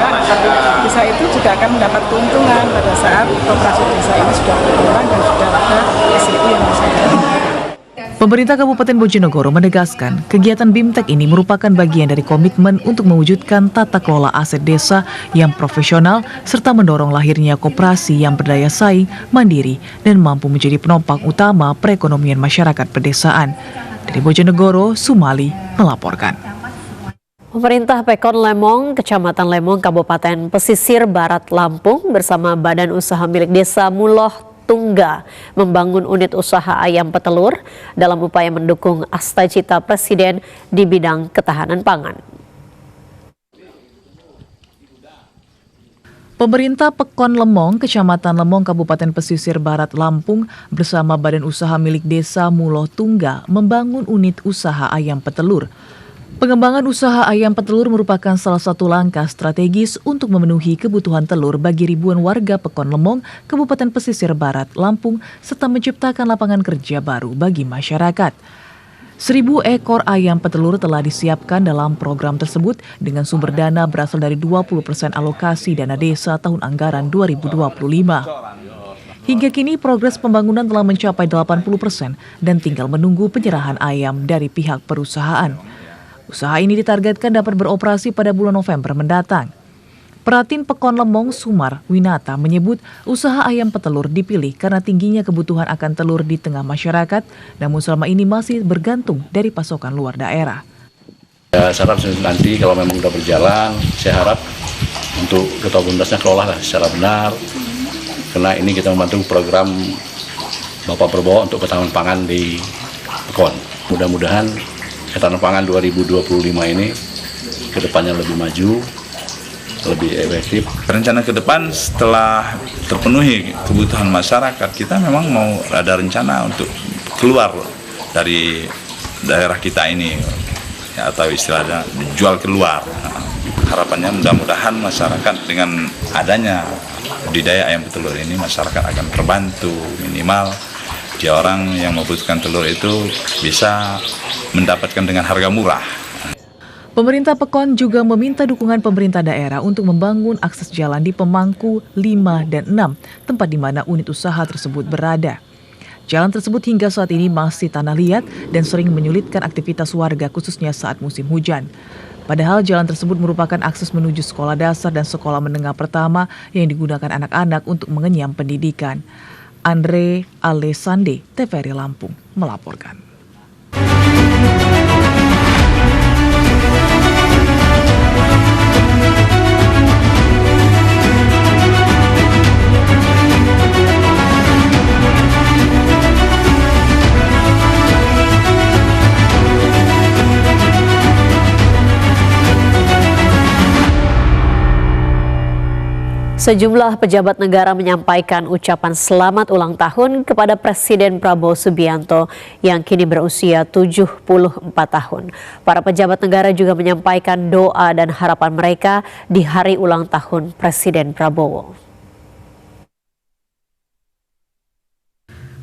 desa itu juga akan mendapat keuntungan pada saat koperasi desa ini sudah berkembang dan sudah ada SEU yang bisa dilakukan. Pemerintah Kabupaten Bojonegoro menegaskan kegiatan BIMTEK ini merupakan bagian dari komitmen untuk mewujudkan tata kelola aset desa yang profesional serta mendorong lahirnya koperasi yang berdaya saing, mandiri, dan mampu menjadi penopang utama perekonomian masyarakat pedesaan. Dari Bojonegoro, Sumali melaporkan. Pemerintah Pekon Lemong, Kecamatan Lemong, Kabupaten Pesisir Barat Lampung bersama Badan Usaha milik Desa Muloh Tungga membangun unit usaha ayam petelur dalam upaya mendukung cita-cita Presiden di bidang ketahanan pangan. Pemerintah Pekon Lemong, Kecamatan Lemong, Kabupaten Pesisir Barat Lampung bersama Badan Usaha milik Desa Muloh Tungga membangun unit usaha ayam petelur. Pengembangan usaha ayam petelur merupakan salah satu langkah strategis untuk memenuhi kebutuhan telur bagi ribuan warga Pekon Lemong, Kabupaten Pesisir Barat Lampung, serta menciptakan lapangan kerja baru bagi masyarakat. 1.000 ekor ayam petelur telah disiapkan dalam program tersebut dengan sumber dana berasal dari 20% alokasi dana desa tahun anggaran 2025. Hingga kini progres pembangunan telah mencapai 80% dan tinggal menunggu penyerahan ayam dari pihak perusahaan. Usaha ini ditargetkan dapat beroperasi pada bulan November mendatang. Pratin Pekon Lemong Sumar Winata menyebut usaha ayam petelur dipilih karena tingginya kebutuhan akan telur di tengah masyarakat, namun selama ini masih bergantung dari pasokan luar daerah. Saya harap nanti kalau memang sudah berjalan, saya harap untuk Ketua Bundesnya kelola secara benar, karena ini kita membantu program Bapak Prabowo untuk ketahanan pangan di Pekon. Mudah-mudahan ketahanan pangan 2025 ini ke depannya lebih maju, lebih efektif. Rencana ke depan setelah terpenuhi kebutuhan masyarakat, kita memang mau ada rencana untuk keluar dari daerah kita ini, ya, atau istilahnya dijual keluar. Harapannya mudah-mudahan masyarakat dengan adanya budidaya ayam petelur ini, masyarakat akan terbantu, minimal dia orang yang membutuhkan telur itu bisa mendapatkan dengan harga murah. Pemerintah Pekon juga meminta dukungan pemerintah daerah untuk membangun akses jalan di Pemangku 5 dan 6, tempat di mana unit usaha tersebut berada. Jalan tersebut hingga saat ini masih tanah liat dan sering menyulitkan aktivitas warga khususnya saat musim hujan. Padahal jalan tersebut merupakan akses menuju sekolah dasar dan sekolah menengah pertama yang digunakan anak-anak untuk mengenyam pendidikan. Andre Alessande, TVRI Lampung, melaporkan. Sejumlah pejabat negara menyampaikan ucapan selamat ulang tahun kepada Presiden Prabowo Subianto yang kini berusia 74 tahun. Para pejabat negara juga menyampaikan doa dan harapan mereka di hari ulang tahun Presiden Prabowo.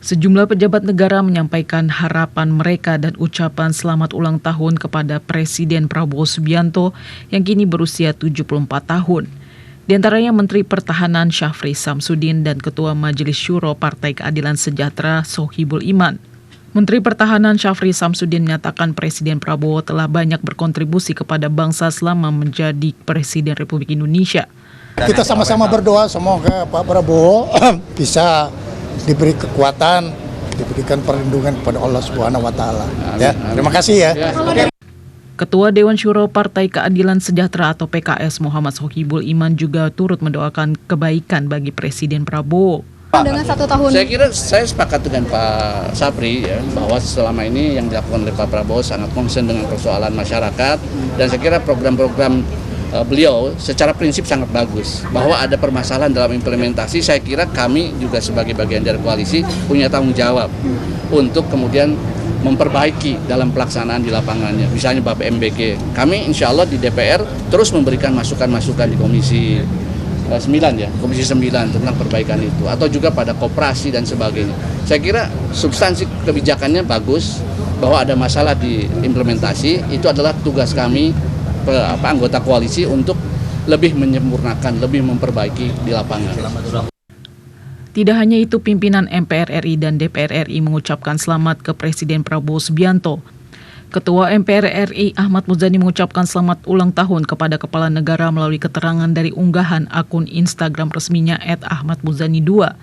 Sejumlah pejabat negara menyampaikan harapan mereka dan ucapan selamat ulang tahun kepada Presiden Prabowo Subianto yang kini berusia 74 tahun. Di antaranya Menteri Pertahanan Syafri Samsudin dan Ketua Majelis Syuro Partai Keadilan Sejahtera Sohibul Iman. Menteri Pertahanan Syafri Samsudin menyatakan Presiden Prabowo telah banyak berkontribusi kepada bangsa selama menjadi Presiden Republik Indonesia. Kita sama-sama berdoa semoga Pak Prabowo bisa diberi kekuatan, diberikan perlindungan kepada Allah Subhanahu wa taala. Ya, terima kasih ya. Ketua Dewan Syuro Partai Keadilan Sejahtera atau PKS Muhammad Sohibul Iman juga turut mendoakan kebaikan bagi Presiden Prabowo. Dengan 1 tahun. Saya kira saya sepakat dengan Pak Sapri ya, bahwa selama ini yang dilakukan oleh Pak Prabowo sangat concern dengan persoalan masyarakat dan saya kira program-program beliau secara prinsip sangat bagus. Bahwa ada permasalahan dalam implementasi, saya kira kami juga sebagai bagian dari koalisi punya tanggung jawab untuk kemudian memperbaiki dalam pelaksanaan di lapangannya. Misalnya Bapak MBG, kami insya Allah di DPR terus memberikan masukan-masukan di Komisi 9 ya, Komisi 9 tentang perbaikan itu, atau juga pada koperasi dan sebagainya. Saya kira substansi kebijakannya bagus, bahwa ada masalah di implementasi, itu adalah tugas kami anggota koalisi untuk lebih menyempurnakan, lebih memperbaiki di lapangan. Tidak hanya itu, pimpinan MPR RI dan DPR RI mengucapkan selamat ke Presiden Prabowo Subianto. Ketua MPR RI Ahmad Muzani mengucapkan selamat ulang tahun kepada Kepala Negara melalui keterangan dari unggahan akun Instagram resminya @ahmadmuzani2.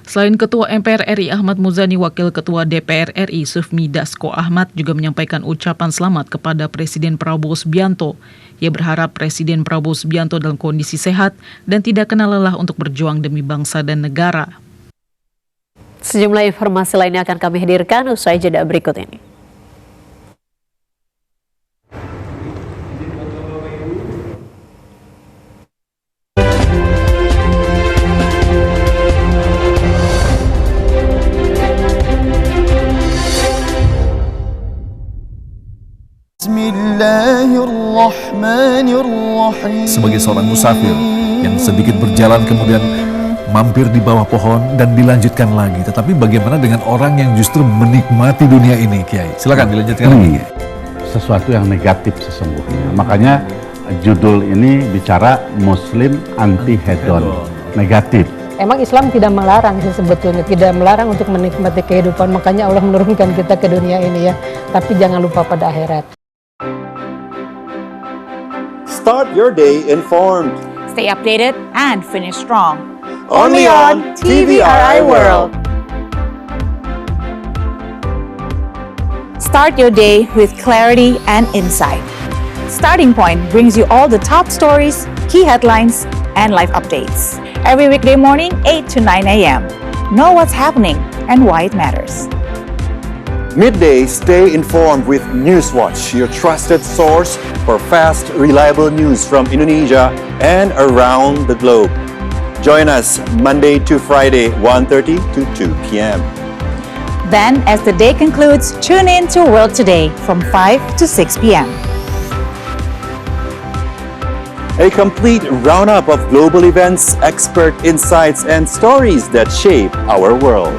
Selain Ketua MPR RI Ahmad Muzani, Wakil Ketua DPR RI Sufmi Dasko Ahmad juga menyampaikan ucapan selamat kepada Presiden Prabowo Subianto. Ia berharap Presiden Prabowo Subianto dalam kondisi sehat dan tidak kena lelah untuk berjuang demi bangsa dan negara. Sejumlah informasi lainnya akan kami hadirkan usai jeda berikut ini. Sebagai seorang musafir yang sedikit berjalan kemudian mampir di bawah pohon dan dilanjutkan lagi. Tetapi bagaimana dengan orang yang justru menikmati dunia ini, Kiai? Silakan dilanjutkan lagi. Sesuatu yang negatif sesungguhnya. Makanya judul ini bicara Muslim anti-hedon, negatif. Emang Islam tidak melarang sih sebetulnya, tidak melarang untuk menikmati kehidupan. Makanya Allah menurunkan kita ke dunia ini ya. Tapi jangan lupa pada akhirat. Start your day informed. Stay updated and finish strong. Only on TVRI World. Start your day with clarity and insight. Starting Point brings you all the top stories, key headlines, and live updates. Every weekday morning, 8 to 9 a.m. Know what's happening and why it matters. Midday, stay informed with Newswatch, your trusted source for fast, reliable news from Indonesia and around the globe. Join us Monday to Friday, 1:30 to 2 p.m. Then, as the day concludes, tune in to World Today from 5 to 6 p.m. A complete roundup of global events, expert insights, and stories that shape our world.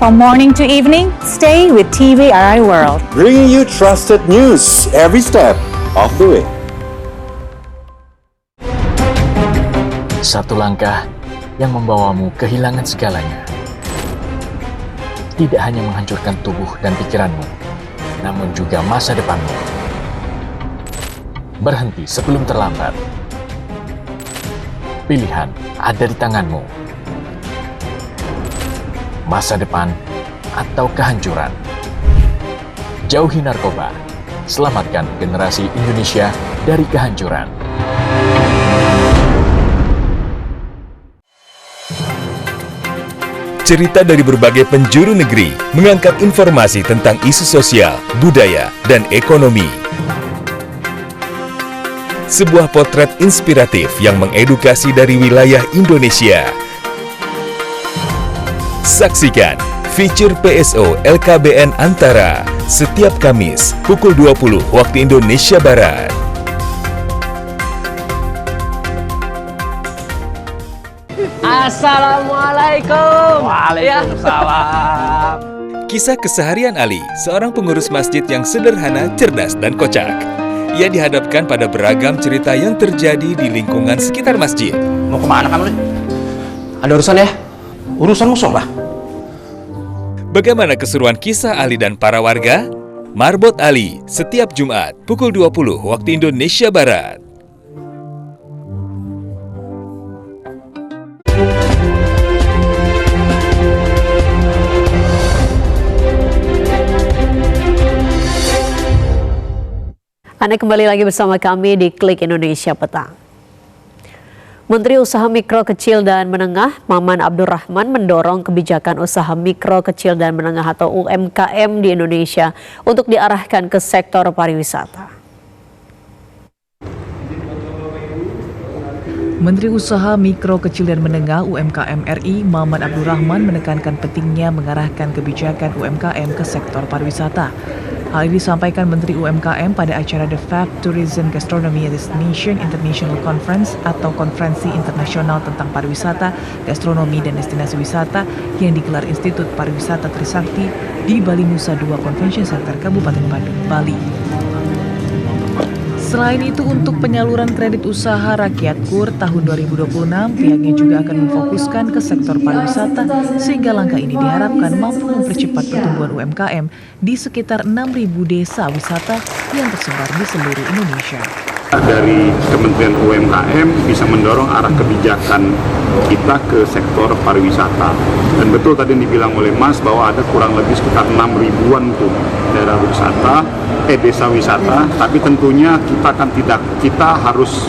From morning to evening, stay with TVRI World. Bringing you trusted news every step. of the way. Satu langkah yang membawamu kehilangan segalanya. Tidak hanya menghancurkan tubuh dan pikiranmu, namun juga masa depanmu. Berhenti sebelum terlambat. Pilihan ada di tanganmu. Masa depan atau kehancuran. Jauhi narkoba. Selamatkan generasi Indonesia dari kehancuran. Cerita dari berbagai penjuru negeri mengangkat informasi tentang isu sosial, budaya, dan ekonomi. Sebuah potret inspiratif yang mengedukasi dari wilayah Indonesia. Saksikan feature PSO LKBN Antara setiap Kamis pukul 20 waktu Indonesia Barat. Assalamualaikum. Waalaikumsalam. Kisah keseharian Ali, seorang pengurus masjid yang sederhana, cerdas, dan kocak. Ia dihadapkan pada beragam cerita yang terjadi di lingkungan sekitar masjid. Mau kemana kamu nih? Ada urusan ya? Urusan musola. Bagaimana keseruan kisah Ali dan para warga? Marbot Ali, setiap Jumat pukul 20 waktu Indonesia Barat. Anda kembali lagi bersama kami di Klik Indonesia Petang. Menteri Usaha Mikro Kecil dan Menengah Maman Abdurrahman mendorong kebijakan usaha mikro kecil dan menengah atau UMKM di Indonesia untuk diarahkan ke sektor pariwisata. Menteri Usaha Mikro Kecil dan Menengah UMKM RI Maman Abdurrahman menekankan pentingnya mengarahkan kebijakan UMKM ke sektor pariwisata. Hal ini disampaikan Menteri UMKM pada acara The FAB Tourism Gastronomy Destination International Conference atau Konferensi Internasional tentang Pariwisata, Gastronomi, dan Destinasi Wisata yang digelar Institut Pariwisata Trisakti di Bali Nusa Dua Convention Center, Kabupaten Badung, Bali. Selain itu, untuk penyaluran kredit usaha rakyat KUR tahun 2026, pihaknya juga akan memfokuskan ke sektor pariwisata sehingga langkah ini diharapkan mampu mempercepat pertumbuhan UMKM di sekitar 6.000 desa wisata yang tersebar di seluruh Indonesia. Dari Kementerian UMKM bisa mendorong arah kebijakan kita ke sektor pariwisata. Dan betul tadi dibilang oleh Mas bahwa ada kurang lebih sekitar 6.000-an tuh daerah wisata, desa wisata, tapi tentunya kita harus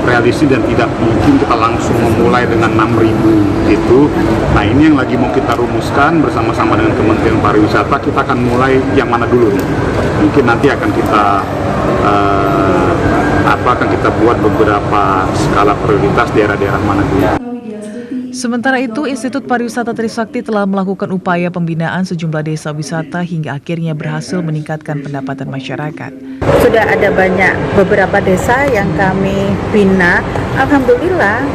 realistis dan tidak mungkin kita langsung memulai dengan 6.000 gitu. Nah, ini yang lagi mau kita rumuskan bersama-sama dengan Kementerian Pariwisata. Kita akan mulai yang mana dulu nih? Mungkin nanti akan kita buat beberapa skala prioritas daerah-daerah mana dulu. Sementara itu, Institut Pariwisata Trisakti telah melakukan upaya pembinaan sejumlah desa wisata hingga akhirnya berhasil meningkatkan pendapatan masyarakat. Sudah ada beberapa desa yang kami bina, alhamdulillah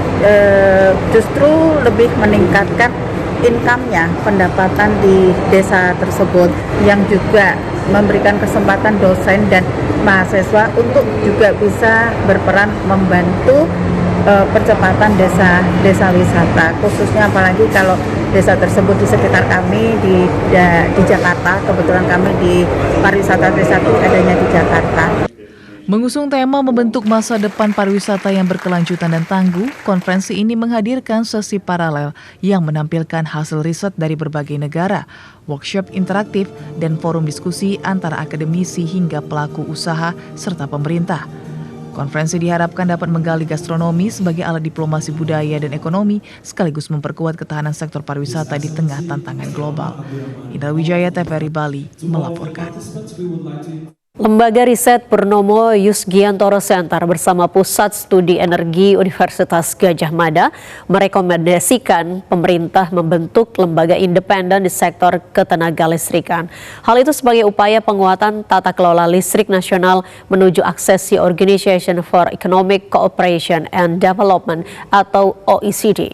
justru lebih meningkatkan income-nya, pendapatan di desa tersebut, yang juga memberikan kesempatan dosen dan mahasiswa untuk juga bisa berperan membantu percepatan desa wisata, khususnya apalagi kalau desa tersebut di sekitar kami di Jakarta. Kebetulan kami di pariwisata Trisakti adanya di Jakarta. Mengusung tema membentuk masa depan pariwisata yang berkelanjutan dan tangguh, konferensi ini menghadirkan sesi paralel yang menampilkan hasil riset dari berbagai negara, workshop interaktif, dan forum diskusi antara akademisi hingga pelaku usaha serta pemerintah. Konferensi diharapkan dapat menggali gastronomi sebagai alat diplomasi budaya dan ekonomi, sekaligus memperkuat ketahanan sektor pariwisata di tengah tantangan global. Indra Wijaya, TVRI Bali, melaporkan. Lembaga Riset Purnomo Yusgiantoro Center bersama Pusat Studi Energi Universitas Gadjah Mada merekomendasikan pemerintah membentuk lembaga independen di sektor ketenagalistrikan. Hal itu sebagai upaya penguatan tata kelola listrik nasional menuju aksesi Organization for Economic Cooperation and Development atau OECD.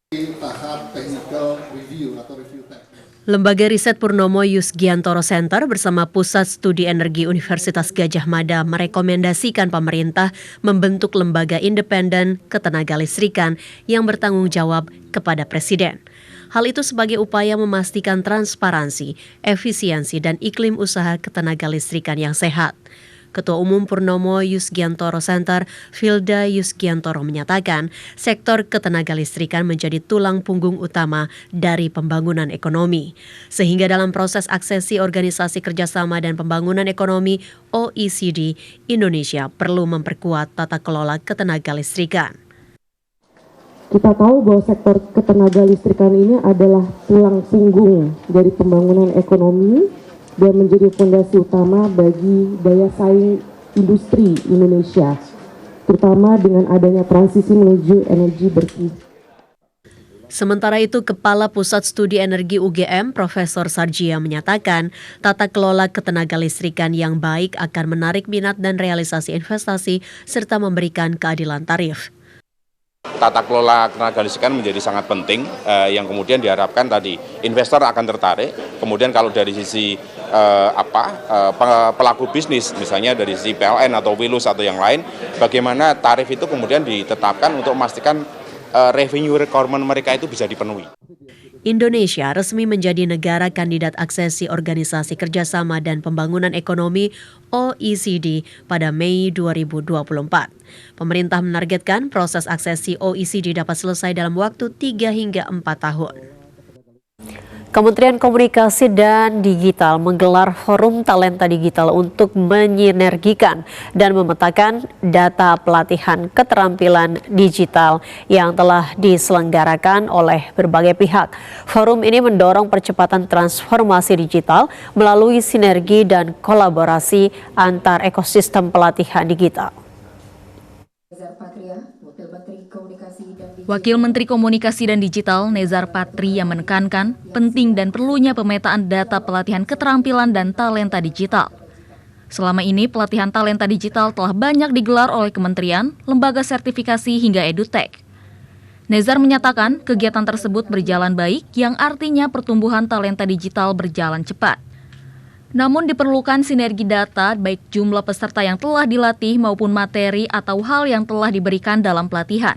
Tahap technical review atau review teknis. Lembaga Riset Purnomo Yusgiantoro Center bersama Pusat Studi Energi Universitas Gadjah Mada merekomendasikan pemerintah membentuk lembaga independen ketenagalistrikan yang bertanggung jawab kepada Presiden. Hal itu sebagai upaya memastikan transparansi, efisiensi, dan iklim usaha ketenagalistrikan yang sehat. Ketua Umum Purnomo Yusgiantoro Center, Filda Yusgiantoro menyatakan, sektor ketenagalistrikan menjadi tulang punggung utama dari pembangunan ekonomi. Sehingga dalam proses aksesi Organisasi Kerjasama dan Pembangunan Ekonomi OECD, Indonesia perlu memperkuat tata kelola ketenagalistrikan. Kita tahu bahwa sektor ketenagalistrikan ini adalah tulang punggung dari pembangunan ekonomi dan menjadi fondasi utama bagi daya saing industri Indonesia, terutama dengan adanya transisi menuju energi bersih. Sementara itu, Kepala Pusat Studi Energi UGM, Profesor Sarjia menyatakan, tata kelola ketenagalistrikan yang baik akan menarik minat dan realisasi investasi serta memberikan keadilan tarif. Tata kelola ketenagalistrikan menjadi sangat penting, yang kemudian diharapkan tadi investor akan tertarik. Kemudian kalau dari sisi pelaku bisnis, misalnya dari sisi PLN atau Wilus atau yang lain, bagaimana tarif itu kemudian ditetapkan untuk memastikan revenue requirement mereka itu bisa dipenuhi. Indonesia resmi menjadi negara kandidat aksesi Organisasi Kerjasama dan Pembangunan Ekonomi OECD pada Mei 2024. Pemerintah menargetkan proses aksesi OECD dapat selesai dalam waktu 3 hingga 4 tahun. Kementerian Komunikasi dan Digital menggelar Forum Talenta Digital untuk menyinergikan dan memetakan data pelatihan keterampilan digital yang telah diselenggarakan oleh berbagai pihak. Forum ini mendorong percepatan transformasi digital melalui sinergi dan kolaborasi antar ekosistem pelatihan digital. Wakil Menteri Komunikasi dan Digital Nezar Patria menekankan penting dan perlunya pemetaan data pelatihan keterampilan dan talenta digital. Selama ini pelatihan talenta digital telah banyak digelar oleh kementerian, lembaga sertifikasi hingga edutech. Nezar menyatakan kegiatan tersebut berjalan baik yang artinya pertumbuhan talenta digital berjalan cepat. Namun diperlukan sinergi data baik jumlah peserta yang telah dilatih maupun materi atau hal yang telah diberikan dalam pelatihan.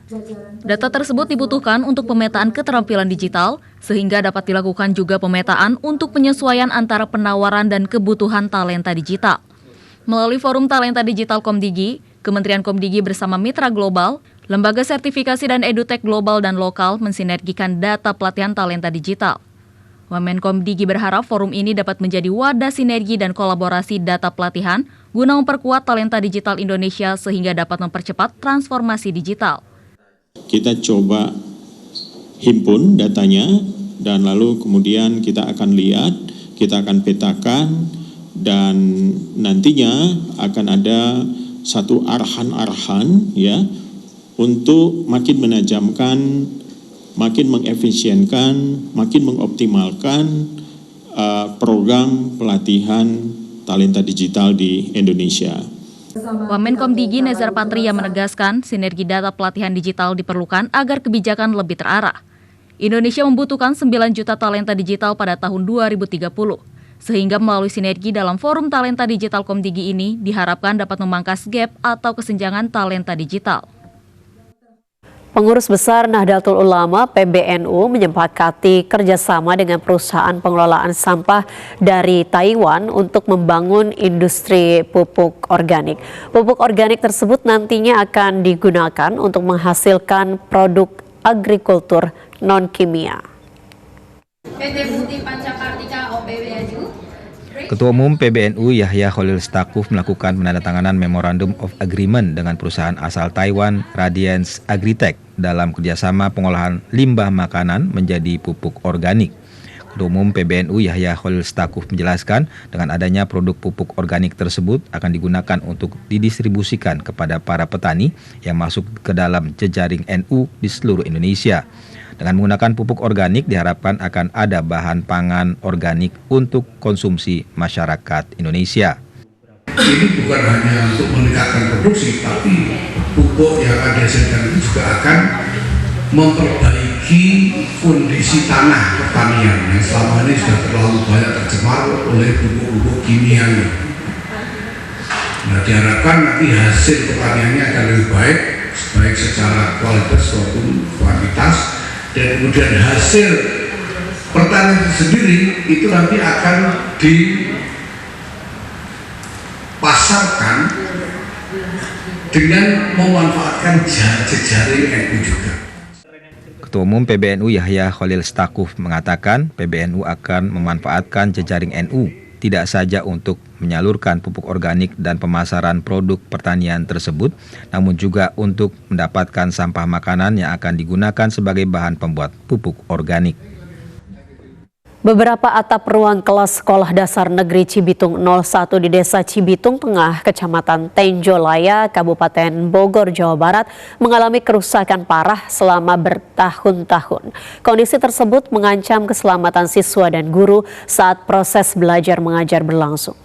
Data tersebut dibutuhkan untuk pemetaan keterampilan digital sehingga dapat dilakukan juga pemetaan untuk penyesuaian antara penawaran dan kebutuhan talenta digital. Melalui Forum Talenta Digital Komdigi, Kementerian Komdigi bersama mitra global, lembaga sertifikasi dan edutech global dan lokal mensinergikan data pelatihan talenta digital. Wamenkomdigi berharap forum ini dapat menjadi wadah sinergi dan kolaborasi data pelatihan guna memperkuat talenta digital Indonesia sehingga dapat mempercepat transformasi digital. Kita coba himpun datanya dan lalu kemudian kita akan lihat, kita akan petakan dan nantinya akan ada satu arahan-arahan ya untuk makin menajamkan, makin mengefisienkan, makin mengoptimalkan program pelatihan talenta digital di Indonesia. Wamenkomdigi Nezar Patria menegaskan sinergi data pelatihan digital diperlukan agar kebijakan lebih terarah. Indonesia membutuhkan 9 juta talenta digital pada tahun 2030. Sehingga melalui sinergi dalam Forum Talenta Digital Komdigi ini diharapkan dapat memangkas gap atau kesenjangan talenta digital. Pengurus Besar Nahdlatul Ulama (PBNU) menyepakati kerjasama dengan perusahaan pengelolaan sampah dari Taiwan untuk membangun industri pupuk organik. Pupuk organik tersebut nantinya akan digunakan untuk menghasilkan produk agrikultur non-kimia. Ketua Umum PBNU Yahya Khalil Stakuf melakukan penandatanganan Memorandum of Agreement dengan perusahaan asal Taiwan Radiance Agritech dalam kerjasama pengolahan limbah makanan menjadi pupuk organik. Ketua Umum PBNU Yahya Khalil Stakuf menjelaskan dengan adanya produk pupuk organik tersebut akan digunakan untuk didistribusikan kepada para petani yang masuk ke dalam jejaring NU di seluruh Indonesia. Dengan menggunakan pupuk organik diharapkan akan ada bahan pangan organik untuk konsumsi masyarakat Indonesia. Ini bukan hanya untuk meningkatkan produksi, tapi pupuk yang ada di sana itu juga akan memperbaiki memperbaiki kondisi tanah pertanian yang selama ini sudah terlalu banyak tercemar oleh pupuk-pupuk kimianya. Nah, diharapkan nanti hasil pertaniannya akan lebih baik secara kualitas maupun kuantitas, dan kemudian hasil pertanian itu sendiri itu nanti akan dipasarkan dengan memanfaatkan jejaring NU juga. Ketua Umum PBNU Yahya Khalil Stakuf mengatakan PBNU akan memanfaatkan jejaring NU tidak saja untuk menyalurkan pupuk organik dan pemasaran produk pertanian tersebut, namun juga untuk mendapatkan sampah makanan yang akan digunakan sebagai bahan pembuat pupuk organik. Beberapa atap ruang kelas Sekolah Dasar Negeri Cibitung 01 di Desa Cibitung Tengah, Kecamatan Tenjolaya, Kabupaten Bogor, Jawa Barat mengalami kerusakan parah selama bertahun-tahun. Kondisi tersebut mengancam keselamatan siswa dan guru saat proses belajar mengajar berlangsung.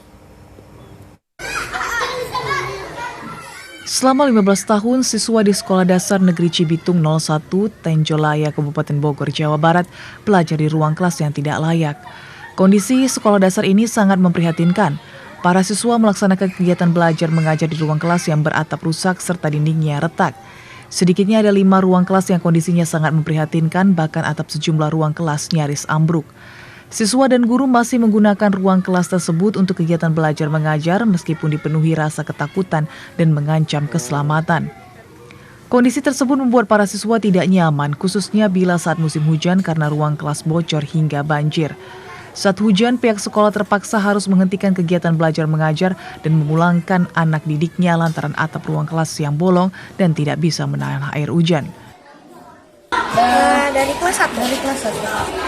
Selama 15 tahun, siswa di Sekolah Dasar Negeri Cibitung 01, Tenjolaya, Kabupaten Bogor, Jawa Barat, belajar di ruang kelas yang tidak layak. Kondisi sekolah dasar ini sangat memprihatinkan. Para siswa melaksanakan kegiatan belajar mengajar di ruang kelas yang beratap rusak serta dindingnya retak. Sedikitnya ada 5 ruang kelas yang kondisinya sangat memprihatinkan, bahkan atap sejumlah ruang kelas nyaris ambruk. Siswa dan guru masih menggunakan ruang kelas tersebut untuk kegiatan belajar mengajar meskipun dipenuhi rasa ketakutan dan mengancam keselamatan. Kondisi tersebut membuat para siswa tidak nyaman, khususnya bila saat musim hujan karena ruang kelas bocor hingga banjir. Saat hujan, pihak sekolah terpaksa harus menghentikan kegiatan belajar mengajar dan memulangkan anak didiknya lantaran atap ruang kelas yang bolong dan tidak bisa menahan air hujan. Dari kelas 1.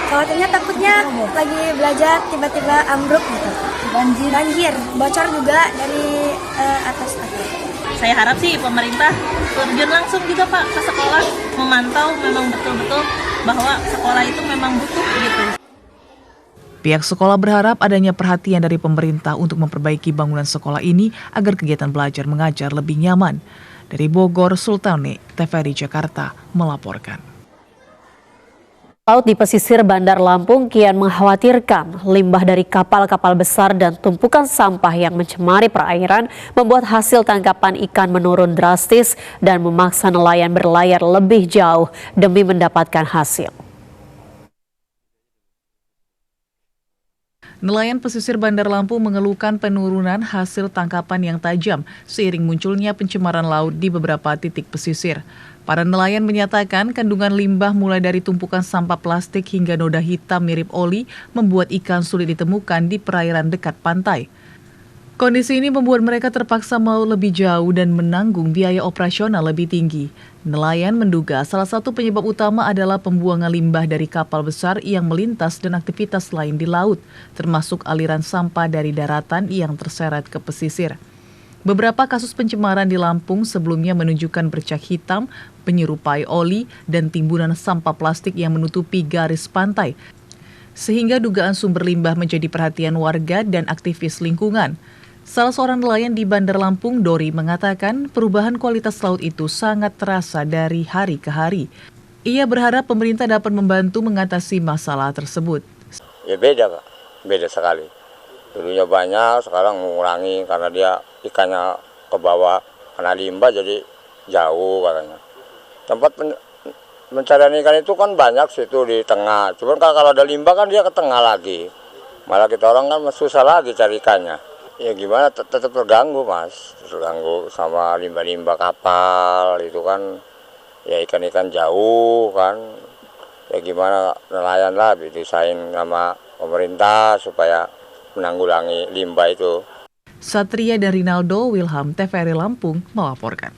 Khawatirnya takutnya lagi belajar tiba-tiba ambruk gitu. Banjir, bocor juga dari atas. Saya harap sih pemerintah terjun langsung juga Pak ke sekolah, memantau memang betul-betul bahwa sekolah itu memang butuh gitu. Pihak sekolah berharap adanya perhatian dari pemerintah untuk memperbaiki bangunan sekolah ini agar kegiatan belajar mengajar lebih nyaman. Dari Bogor, Sultani, TVRI Jakarta melaporkan. Laut di pesisir Bandar Lampung kian mengkhawatirkan. Limbah dari kapal-kapal besar dan tumpukan sampah yang mencemari perairan membuat hasil tangkapan ikan menurun drastis dan memaksa nelayan berlayar lebih jauh demi mendapatkan hasil. Nelayan pesisir Bandar Lampung mengeluhkan penurunan hasil tangkapan yang tajam seiring munculnya pencemaran laut di beberapa titik pesisir. Para nelayan menyatakan kandungan limbah mulai dari tumpukan sampah plastik hingga noda hitam mirip oli membuat ikan sulit ditemukan di perairan dekat pantai. Kondisi ini membuat mereka terpaksa melaut lebih jauh dan menanggung biaya operasional lebih tinggi. Nelayan menduga salah satu penyebab utama adalah pembuangan limbah dari kapal besar yang melintas dan aktivitas lain di laut, termasuk aliran sampah dari daratan yang terseret ke pesisir. Beberapa kasus pencemaran di Lampung sebelumnya menunjukkan bercak hitam, menyerupai oli, dan timbunan sampah plastik yang menutupi garis pantai, sehingga dugaan sumber limbah menjadi perhatian warga dan aktivis lingkungan. Salah seorang nelayan di Bandar Lampung, Dori, mengatakan perubahan kualitas laut itu sangat terasa dari hari ke hari. Ia berharap pemerintah dapat membantu mengatasi masalah tersebut. Ya beda Pak, beda sekali. Dulunya banyak, sekarang mengurangi karena dia ikannya ke bawah, karena limbah jadi jauh katanya. Tempat pencarian ikan itu kan banyak situ di tengah, cuman kalau ada limbah kan dia ke tengah lagi. Malah kita orang kan susah lagi cari ikannya. Ya gimana, tetap terganggu Mas, terganggu sama limbah-limbah kapal, itu kan ya ikan-ikan jauh kan. Ya gimana, nelayan lah diusahain sama pemerintah supaya menanggulangi limbah itu. Satria dan Rinaldo, Wilham, TVRI Lampung melaporkan.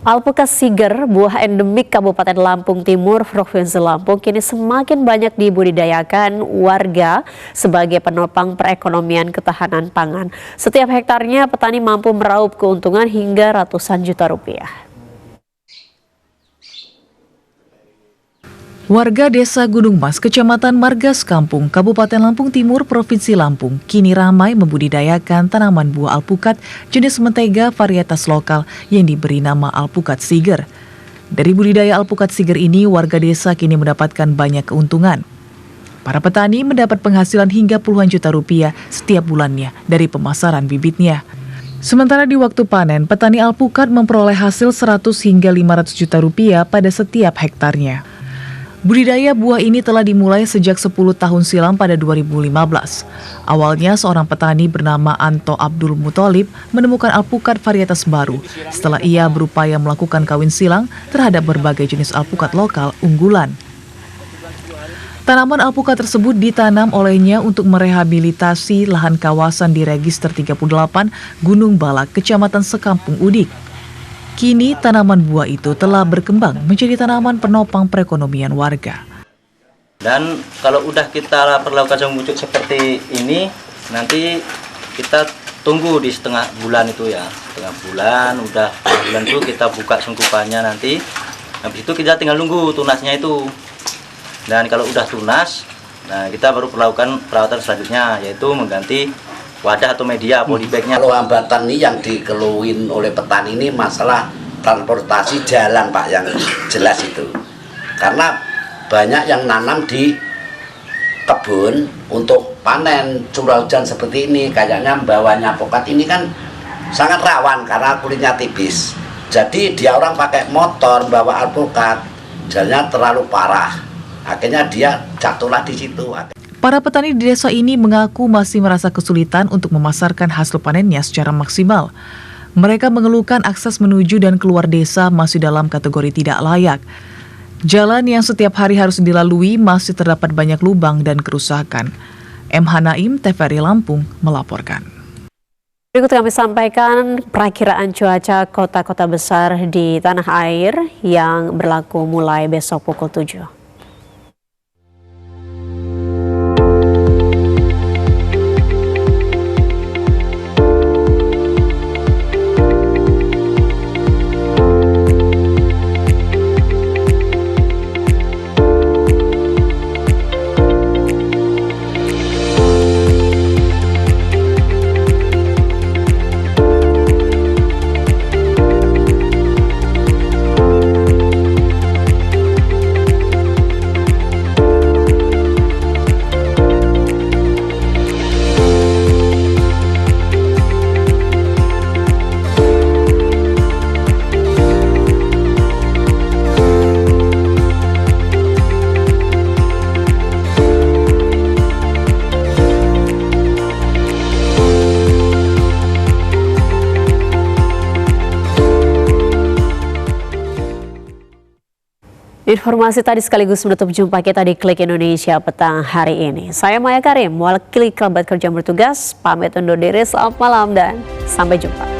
Alpukat Siger, buah endemik Kabupaten Lampung Timur, Provinsi Lampung, kini semakin banyak dibudidayakan warga sebagai penopang perekonomian ketahanan pangan. Setiap hektarnya petani mampu meraup keuntungan hingga ratusan juta rupiah. Warga Desa Gunung Mas, Kecamatan Margas Kampung, Kabupaten Lampung Timur, Provinsi Lampung, kini ramai membudidayakan tanaman buah alpukat jenis mentega varietas lokal yang diberi nama alpukat Siger. Dari budidaya alpukat siger ini, warga desa kini mendapatkan banyak keuntungan. Para petani mendapat penghasilan hingga puluhan juta rupiah setiap bulannya dari pemasaran bibitnya. Sementara di waktu panen, petani alpukat memperoleh hasil 100 hingga 500 juta rupiah pada setiap hektarnya. Budidaya buah ini telah dimulai sejak 10 tahun silam pada 2015. Awalnya seorang petani bernama Anto Abdul Muthalib menemukan alpukat varietas baru setelah ia berupaya melakukan kawin silang terhadap berbagai jenis alpukat lokal unggulan. Tanaman alpukat tersebut ditanam olehnya untuk merehabilitasi lahan kawasan di Register 38 Gunung Balak, Kecamatan Sekampung Udik. Kini tanaman buah itu telah berkembang menjadi tanaman penopang perekonomian warga. Dan kalau udah kita perlakukan wujud seperti ini, nanti kita tunggu di setengah bulan itu ya. Setengah bulan, udah bulan itu kita buka sungkupannya nanti. Habis itu kita tinggal nunggu tunasnya itu. Dan kalau udah tunas, nah kita baru melakukan perawatan selanjutnya, yaitu mengganti wadah atau media polybagnya. Kalau hambatan ini yang dikeluhin oleh petani ini masalah transportasi jalan Pak, yang jelas itu. Karena banyak yang nanam di kebun untuk panen curah hujan seperti ini, kayaknya bawahnya alpukat ini kan sangat rawan karena kulitnya tipis. Jadi dia orang pakai motor bawa alpukat, jalannya terlalu parah. Akhirnya dia jatuhlah di situ. Para petani di desa ini mengaku masih merasa kesulitan untuk memasarkan hasil panennya secara maksimal. Mereka mengeluhkan akses menuju dan keluar desa masih dalam kategori tidak layak. Jalan yang setiap hari harus dilalui masih terdapat banyak lubang dan kerusakan. M. Hanaim, TVRI Lampung, melaporkan. Berikut kami sampaikan perakiraan cuaca kota-kota besar di tanah air yang berlaku mulai besok pukul 7. Informasi tadi sekaligus menutup jumpa kita di Klik Indonesia petang hari ini. Saya Maya Karim, mewakili kerabat kerja bertugas, pamit undur diri, selamat malam dan sampai jumpa.